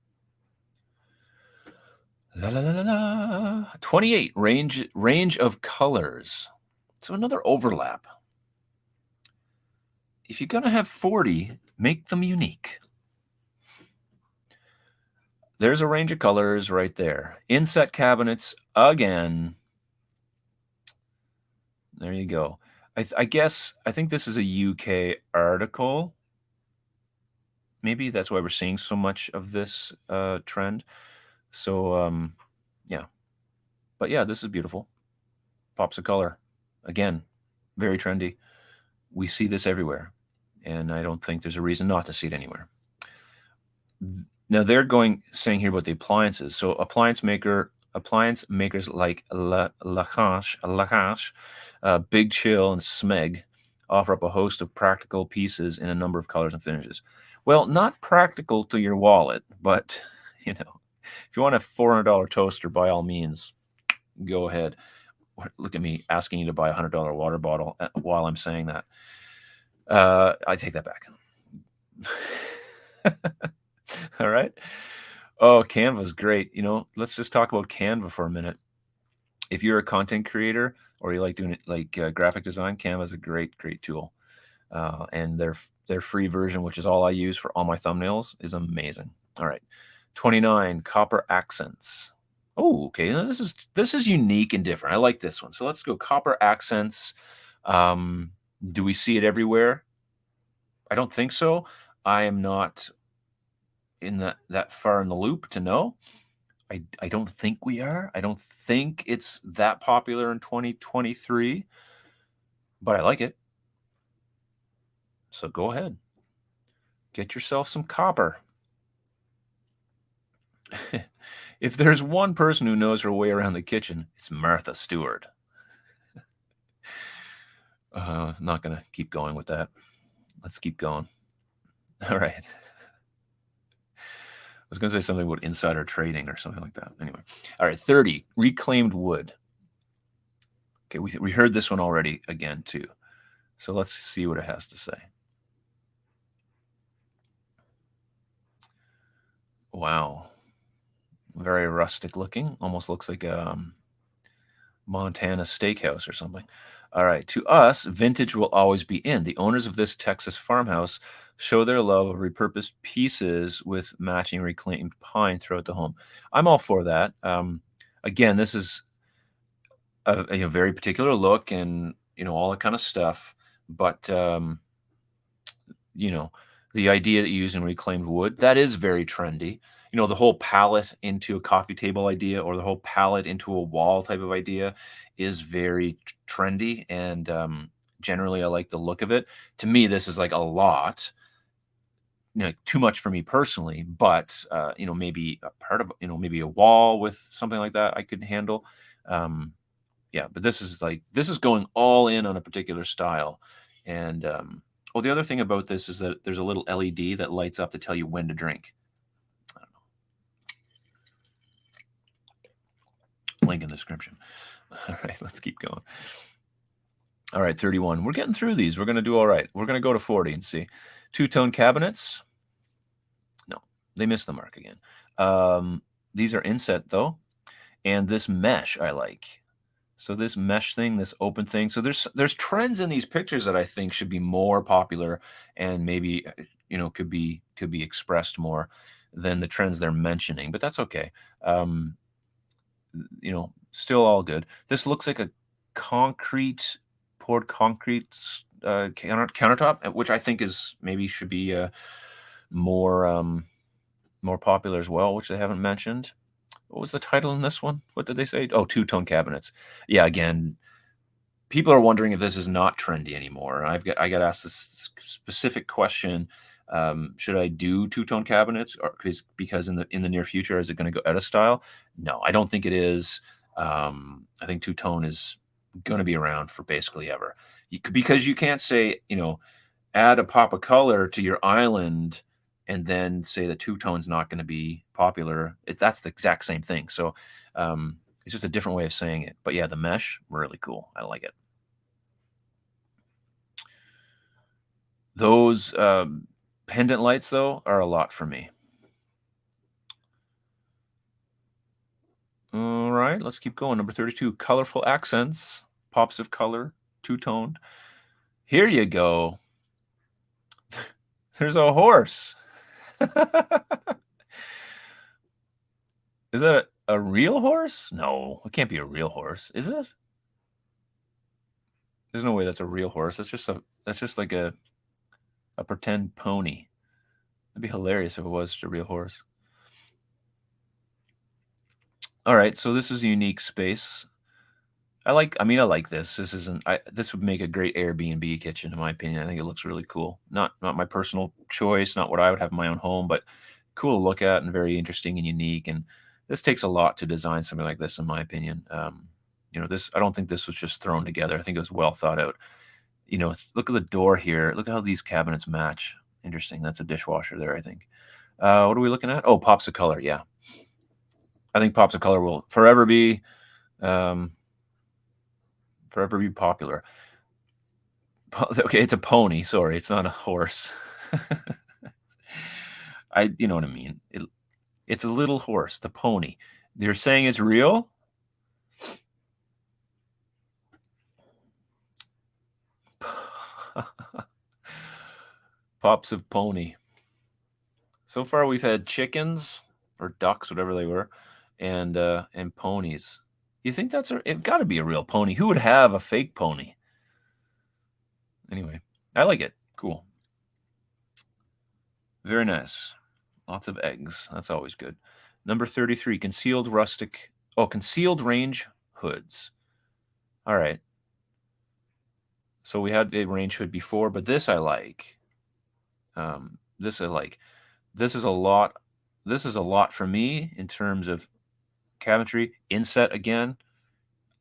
La la la la la. 28 range of colors. So another overlap. If you're gonna have 40, make them unique. There's a range of colors right there. Inset cabinets again. There you go. I think this is a UK article. Maybe that's why we're seeing so much of this trend. So yeah. But yeah, this is beautiful. Pops of color. Again, very trendy. We see this everywhere, and I don't think there's a reason not to see it anywhere. Now they're saying here about the appliances. So appliance makers like Lacache, Big Chill, and Smeg offer up a host of practical pieces in a number of colors and finishes. Well, not practical to your wallet, but if you want a $400 toaster, by all means, go ahead. Look at me asking you to buy a $100 water bottle while I'm saying that. I take that back. All right. Oh, Canva's great. Let's just talk about Canva for a minute. If you're a content creator or you like doing it like graphic design, Canva's a great tool. And their free version, which is all I use for all my thumbnails, is amazing. All right. 29 copper accents. Oh, okay. Now this is unique and different. I like this one. So let's go copper accents. Do we see it everywhere? I don't think so. I am not in that far in the loop to know. I don't think we are. I don't think it's that popular in 2023, but I like it. So go ahead. Get yourself some copper. If there's one person who knows her way around the kitchen, it's Martha Stewart. I'm not going to keep going with that. Let's keep going. All right. I was going to say something about insider trading or something like that. Anyway. All right. 30, reclaimed wood. Okay. We heard this one already again, too. So let's see what it has to say. Wow. Very rustic looking. Almost looks like a Montana steakhouse or something. All right. To us, vintage will always be in. The owners of this Texas farmhouse show their love of repurposed pieces with matching reclaimed pine throughout the home. I'm all for that. Again, this is a very particular look and, all that kind of stuff. But, the idea that you use in reclaimed wood, that is very trendy. The whole palette into a coffee table idea or the whole palette into a wall type of idea is very trendy. And generally, I like the look of it. To me, this is like a lot, too much for me personally, but, maybe a part of, maybe a wall with something like that I could handle. Yeah, but this is going all in on a particular style. And, the other thing about this is that there's a little LED that lights up to tell you when to drink. I don't know. Link in the description. All right, let's keep going. All right, 31. We're getting through these. We're going to do all right. We're going to go to 40 and see. Two-tone cabinets. No, they missed the mark again. These are inset, though. And this mesh I like. So this mesh thing, this open thing. So there's trends in these pictures that I think should be more popular and maybe could be expressed more than the trends they're mentioning. But that's okay. Still all good. This looks like a poured concrete countertop, which I think should be more popular as well, which they haven't mentioned. What was the title in this one? What did they say? Oh, two-tone cabinets. Yeah, again, people are wondering if this is not trendy anymore. I got asked this specific question. Should I do two-tone cabinets, or because in the near future, is it going to go out of style? No, I don't think it is. I think two-tone is going to be around for basically ever. Because you can't say, add a pop of color to your island and then say that two-tone's not going to be popular. That's the exact same thing. So it's just a different way of saying it. But yeah, the mesh, really cool. I like it. Those pendant lights, though, are a lot for me. All right, let's keep going. Number 32, colorful accents, pops of color, two-toned. Here you go. There's a horse. Is that a real horse? No, it can't be a real horse, is it? There's no way that's a real horse. That's just like a pretend pony. It'd be hilarious if it was just a real horse. All right, so this is a unique space. I like this. This would make a great Airbnb kitchen, in my opinion. I think it looks really cool. Not my personal choice, not what I would have in my own home, but cool to look at and very interesting and unique. And this takes a lot to design something like this, in my opinion. I don't think this was just thrown together. I think it was well thought out. Look at the door here. Look at how these cabinets match. Interesting. That's a dishwasher there, I think. What are we looking at? Oh, pops of color. Yeah. I think pops of color will forever be popular. Okay, it's a pony. Sorry, it's not a horse. You know what I mean. It's a little horse, the pony. You're saying it's real? Pops of pony. So far, we've had chickens or ducks, whatever they were, and ponies. You think it got to be a real pony? Who would have a fake pony? Anyway, I like it. Cool. Very nice. Lots of eggs. That's always good. Number 33, concealed range hoods. All right. So we had the range hood before, but this I like. This is a lot. This is a lot for me in terms of cabinetry. Inset again.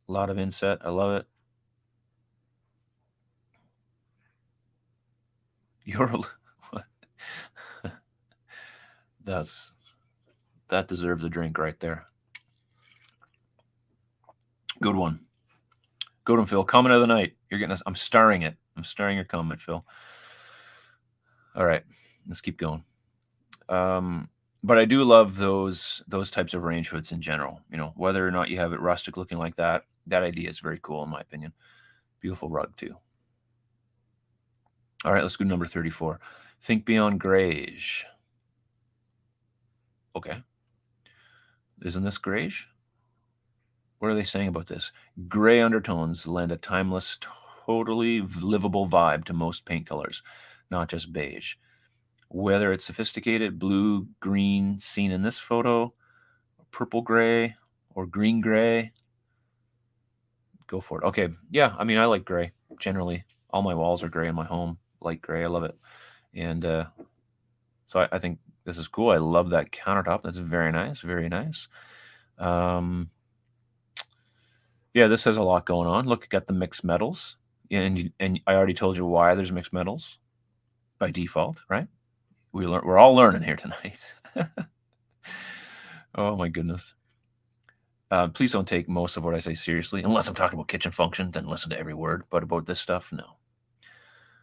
A lot of inset. I love it. That deserves a drink right there. Good one. Good one, Phil. Comment of the night. I'm starring it. I'm starring your comment, Phil. All right, let's keep going. But I do love those types of range hoods in general. Whether or not you have it rustic looking like that idea is very cool in my opinion. Beautiful rug too. All right, let's go to number 34. Think beyond grayish. Okay. Isn't this grayish? What are they saying about this? Gray undertones lend a timeless, totally livable vibe to most paint colors, not just beige. Whether it's sophisticated blue, green, seen in this photo, purple gray, or green gray, go for it. Okay, yeah, I like gray. Generally, all my walls are gray in my home, light gray. I love it. And so I think this is cool. I love that countertop. That's very nice, very nice. Yeah, this has a lot going on. Look, got the mixed metals. And I already told you why there's mixed metals by default, right? We're all learning here tonight. Oh my goodness. Please don't take most of what I say seriously, unless I'm talking about kitchen function, then listen to every word. But about this stuff, no.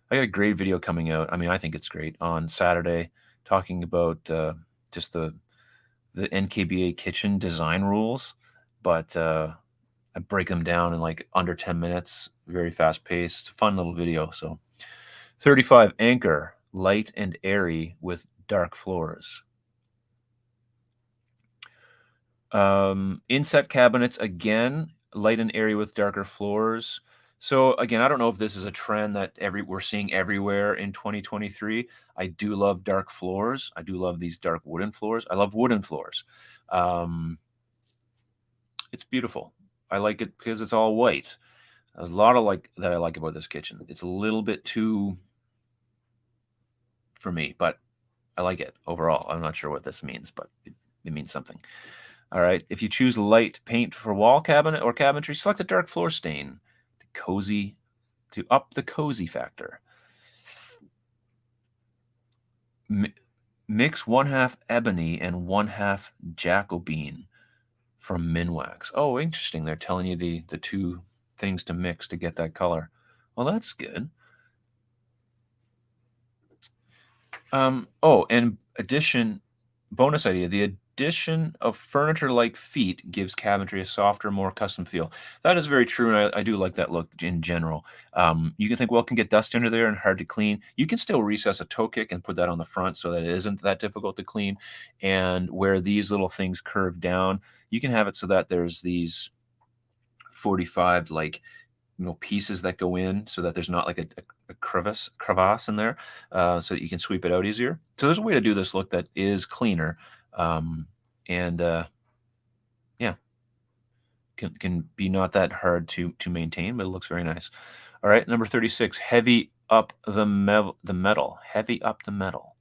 I got a great video coming out. I think it's great, on Saturday, talking about just the NKBA kitchen design rules. But I break them down in like under 10 minutes, very fast paced. It's a fun little video. So 35, Anchor, light and airy with dark floors. Inset cabinets, again, light and airy with darker floors. So again, I don't know if this is a trend that we're seeing everywhere in 2023. I do love dark floors. I do love these dark wooden floors. I love wooden floors. It's beautiful. I like it because it's all white. There's a lot of that I like about this kitchen. It's a little bit too for me, but I like it overall. I'm not sure what this means, but it means something. All right. If you choose light paint for wall cabinet or cabinetry, select a dark floor stain to up the cozy factor. Mix 1/2 ebony and 1/2 Jacobean from Minwax. Oh, interesting. They're telling you the two things to mix to get that color. Well, that's good. Oh, and bonus idea. The addition of furniture-like feet gives cabinetry a softer, more custom feel. That is very true, and I do like that look in general. You can think, well, it can get dust under there and hard to clean. You can still recess a toe kick and put that on the front so that it isn't that difficult to clean. And where these little things curve down, you can have it so that there's these 45 pieces that go in so that there's not like a crevasse in there, so that you can sweep it out easier. So there's a way to do this look that is cleaner, and yeah, can be not that hard to maintain, but it looks very nice. All right, number 36, heavy up the metal. Heavy up the metal.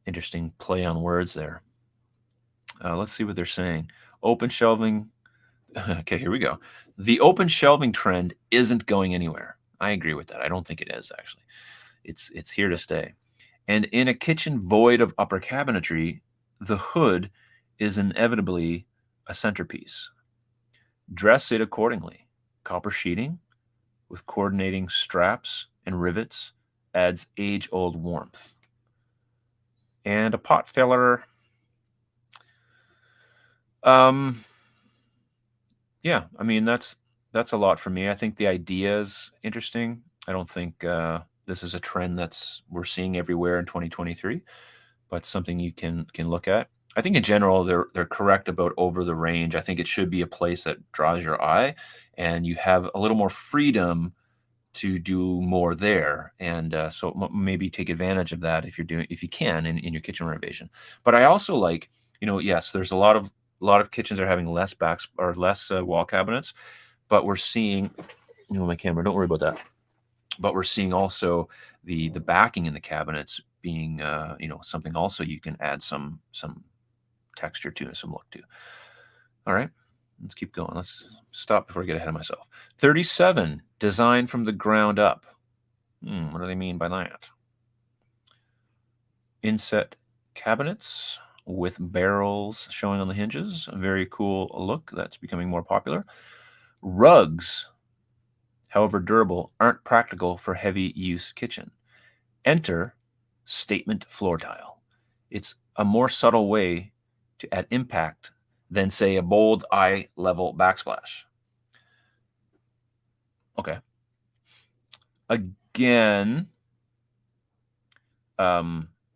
Interesting play on words there. Let's see what they're saying. Open shelving. Okay, here we go. The open shelving trend isn't going anywhere. I agree with that. I don't think it is, actually. It's here to stay. And in a kitchen void of upper cabinetry, the hood is inevitably a centerpiece. Dress it accordingly. Copper sheeting with coordinating straps and rivets adds age-old warmth. And a pot filler. Yeah, I mean that's a lot for me. I think the idea is interesting. I don't think this is a trend we're seeing everywhere in 2023, but something you can look at. I think in general they're correct about over the range. I think it should be a place that draws your eye, and you have a little more freedom to do more there. And so maybe take advantage of that if you can in your kitchen renovation. But I also like, yes, there's a lot of kitchens are having less wall cabinets, but we're seeing, my camera, don't worry about that. But we're seeing also the backing in the cabinets being, something also you can add some texture to and some look to. All right, let's keep going. Let's stop before I get ahead of myself. 37, design from the ground up. What do they mean by that? Inset cabinets with barrels showing on the hinges. A very cool look that's becoming more popular. Rugs, however durable, aren't practical for heavy use kitchen. Enter statement floor tile. It's a more subtle way to add impact than, say, a bold eye level backsplash. Okay. Again,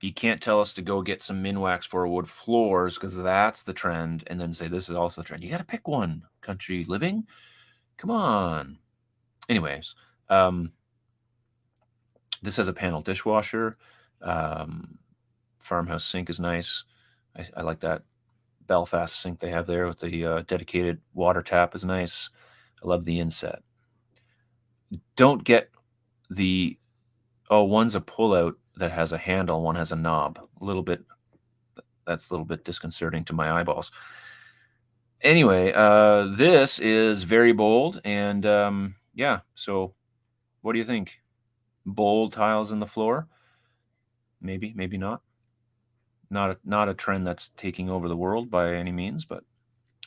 you can't tell us to go get some Minwax for wood floors because that's the trend, and then say this is also the trend. You got to pick one. Country living? Come on. Anyways, this has a panel dishwasher. Farmhouse sink is nice. I like that Belfast sink they have there with the dedicated water tap is nice. I love the inset. Don't get one's a pullout that has a handle, one has a knob. That's a little bit disconcerting to my eyeballs. Anyway, this is very bold, and yeah. So, what do you think? Bold tiles in the floor? Maybe not. Not a trend that's taking over the world by any means, but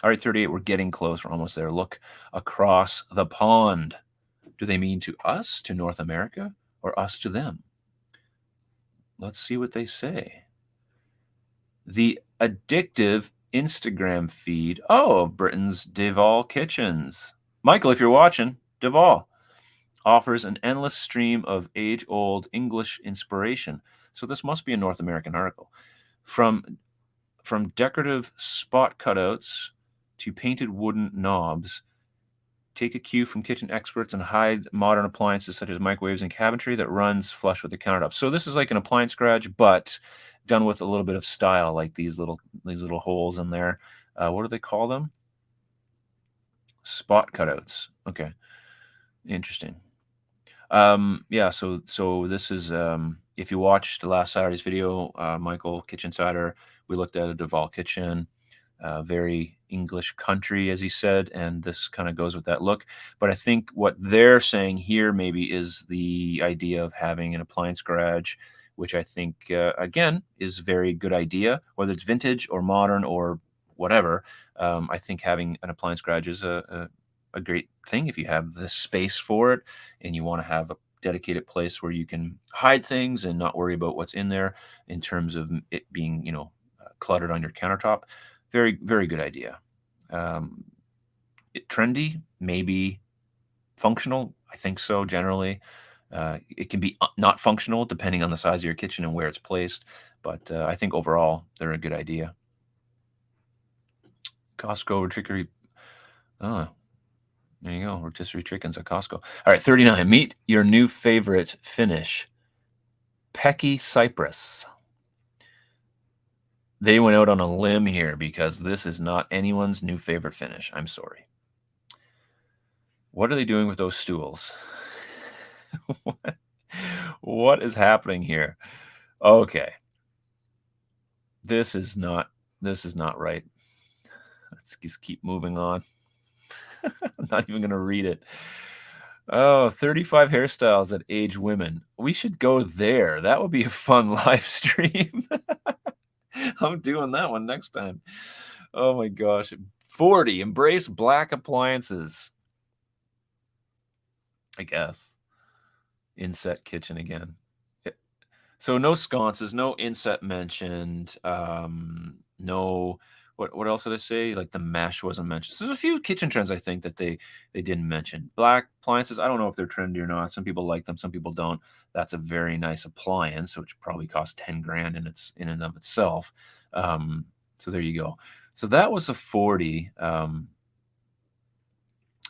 all right, 38. We're getting close. We're almost there. Look across the pond. Do they mean to us, to North America, or us to them? Let's see what they say. The addictive Instagram feed of Britain's Deval Kitchens. Michael, if you're watching, Deval offers an endless stream of age-old English inspiration. So this must be a North American article. From decorative spot cutouts to painted wooden knobs, take a cue from kitchen experts and hide modern appliances such as microwaves and cabinetry that runs flush with the countertop. So this is like an appliance garage, but done with a little bit of style, like these little holes in there. What do they call them? Spot cutouts. Okay, interesting. Yeah, so this is if you watched last Saturday's video, Michael Kitchen Cider, we looked at a Duval kitchen, very English country, as he said, and this kind of goes with that look. But I think what they're saying here maybe is the idea of having an appliance garage, which I think again is a very good idea, whether it's vintage or modern or whatever. I think having an appliance garage is a great thing if you have the space for it and you want to have a dedicated place where you can hide things and not worry about what's in there in terms of it being, cluttered on your countertop. Very, very good idea. Um, Trendy, maybe functional. I think so. Generally, it can be not functional depending on the size of your kitchen and where it's placed. But I think overall they're a good idea. Costco rotisserie. Oh, there you go. Rotisserie chickens at Costco. All right, 39. Meet your new favorite finish. Pecky Cypress. They went out on a limb here because this is not anyone's new favorite finish. I'm sorry. What are they doing with those stools? What is happening here? Okay. This is not right. Let's just keep moving on. I'm not even gonna read it. Oh, 35 hairstyles that age women. We should go there. That would be a fun live stream. I'm doing that one next time. Oh my gosh. 40, embrace black appliances. I guess. Inset kitchen again. So no sconces, no inset mentioned. No, what else did I say? Like the mesh wasn't mentioned. So there's a few kitchen trends I think that they didn't mention. Black appliances. I don't know if they're trendy or not. Some people like them, some people don't. That's a very nice appliance, which probably costs 10 grand in and of itself. So there you go. So that was the 40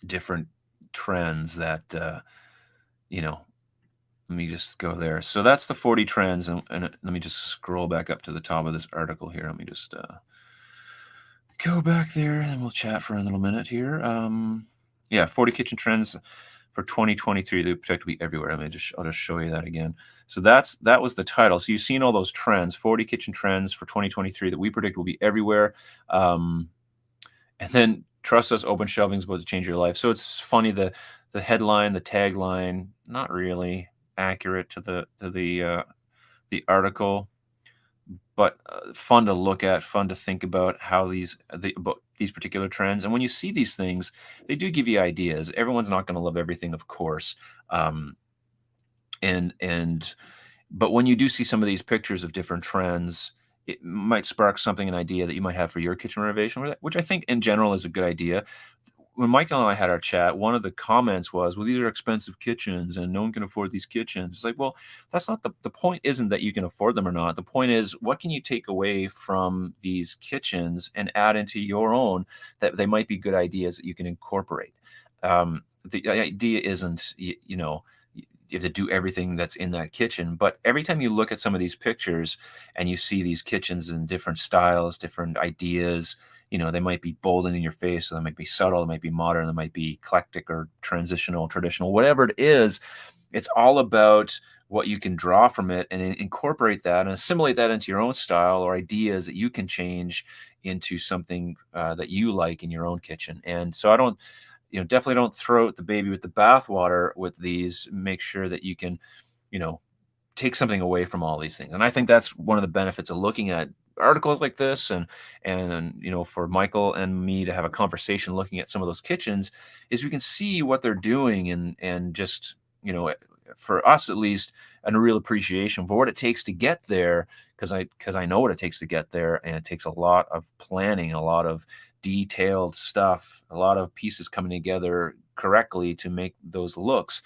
different trends that you know let me just go there. So that's the 40 trends, and let me just scroll back up to the top of this article here. Let me just go back there, and we'll chat for a little minute here. Yeah, 40 kitchen trends for 2023. They project to be everywhere. I'll just show you that again. So that was the title. So you've seen all those trends, 40 kitchen trends for 2023 that we predict will be everywhere. And then trust us, open shelving is about to change your life. So it's funny the headline, the tagline, not really accurate to the article, but fun to look at, fun to think about how about these particular trends. And when you see these things, they do give you ideas. Everyone's not going to love everything, of course. And but when you do see some of these pictures of different trends, it might spark something, an idea that you might have for your kitchen renovation, which I think in general is a good idea. When Michael and I had our chat, one of the comments was, "Well, these are expensive kitchens, and no one can afford these kitchens." It's like, well, that's not the point. Isn't that you can afford them or not? The point is, what can you take away from these kitchens and add into your own that they might be good ideas that you can incorporate. The idea isn't, you have to do everything that's in that kitchen. But every time you look at some of these pictures and you see these kitchens in different styles, different ideas, they might be bold and in your face, or they might be subtle, they might be modern, they might be eclectic or transitional, traditional, whatever it is. It's all about what you can draw from it and incorporate that and assimilate that into your own style or ideas that you can change into something that you like in your own kitchen. And so I don't, definitely don't throw out the baby with the bathwater with these. Make sure that you can, you know, take something away from all these things. And I think that's one of the benefits of looking at articles like this and for Michael and me to have a conversation looking at some of those kitchens is we can see what they're doing and just, for us at least, and a real appreciation for what it takes to get there because I know what it takes to get there, and it takes a lot of planning, a lot of detailed stuff, a lot of pieces coming together correctly to make those looks.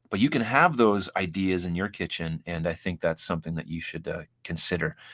But you can have those ideas in your kitchen, and I think that's something that you should consider.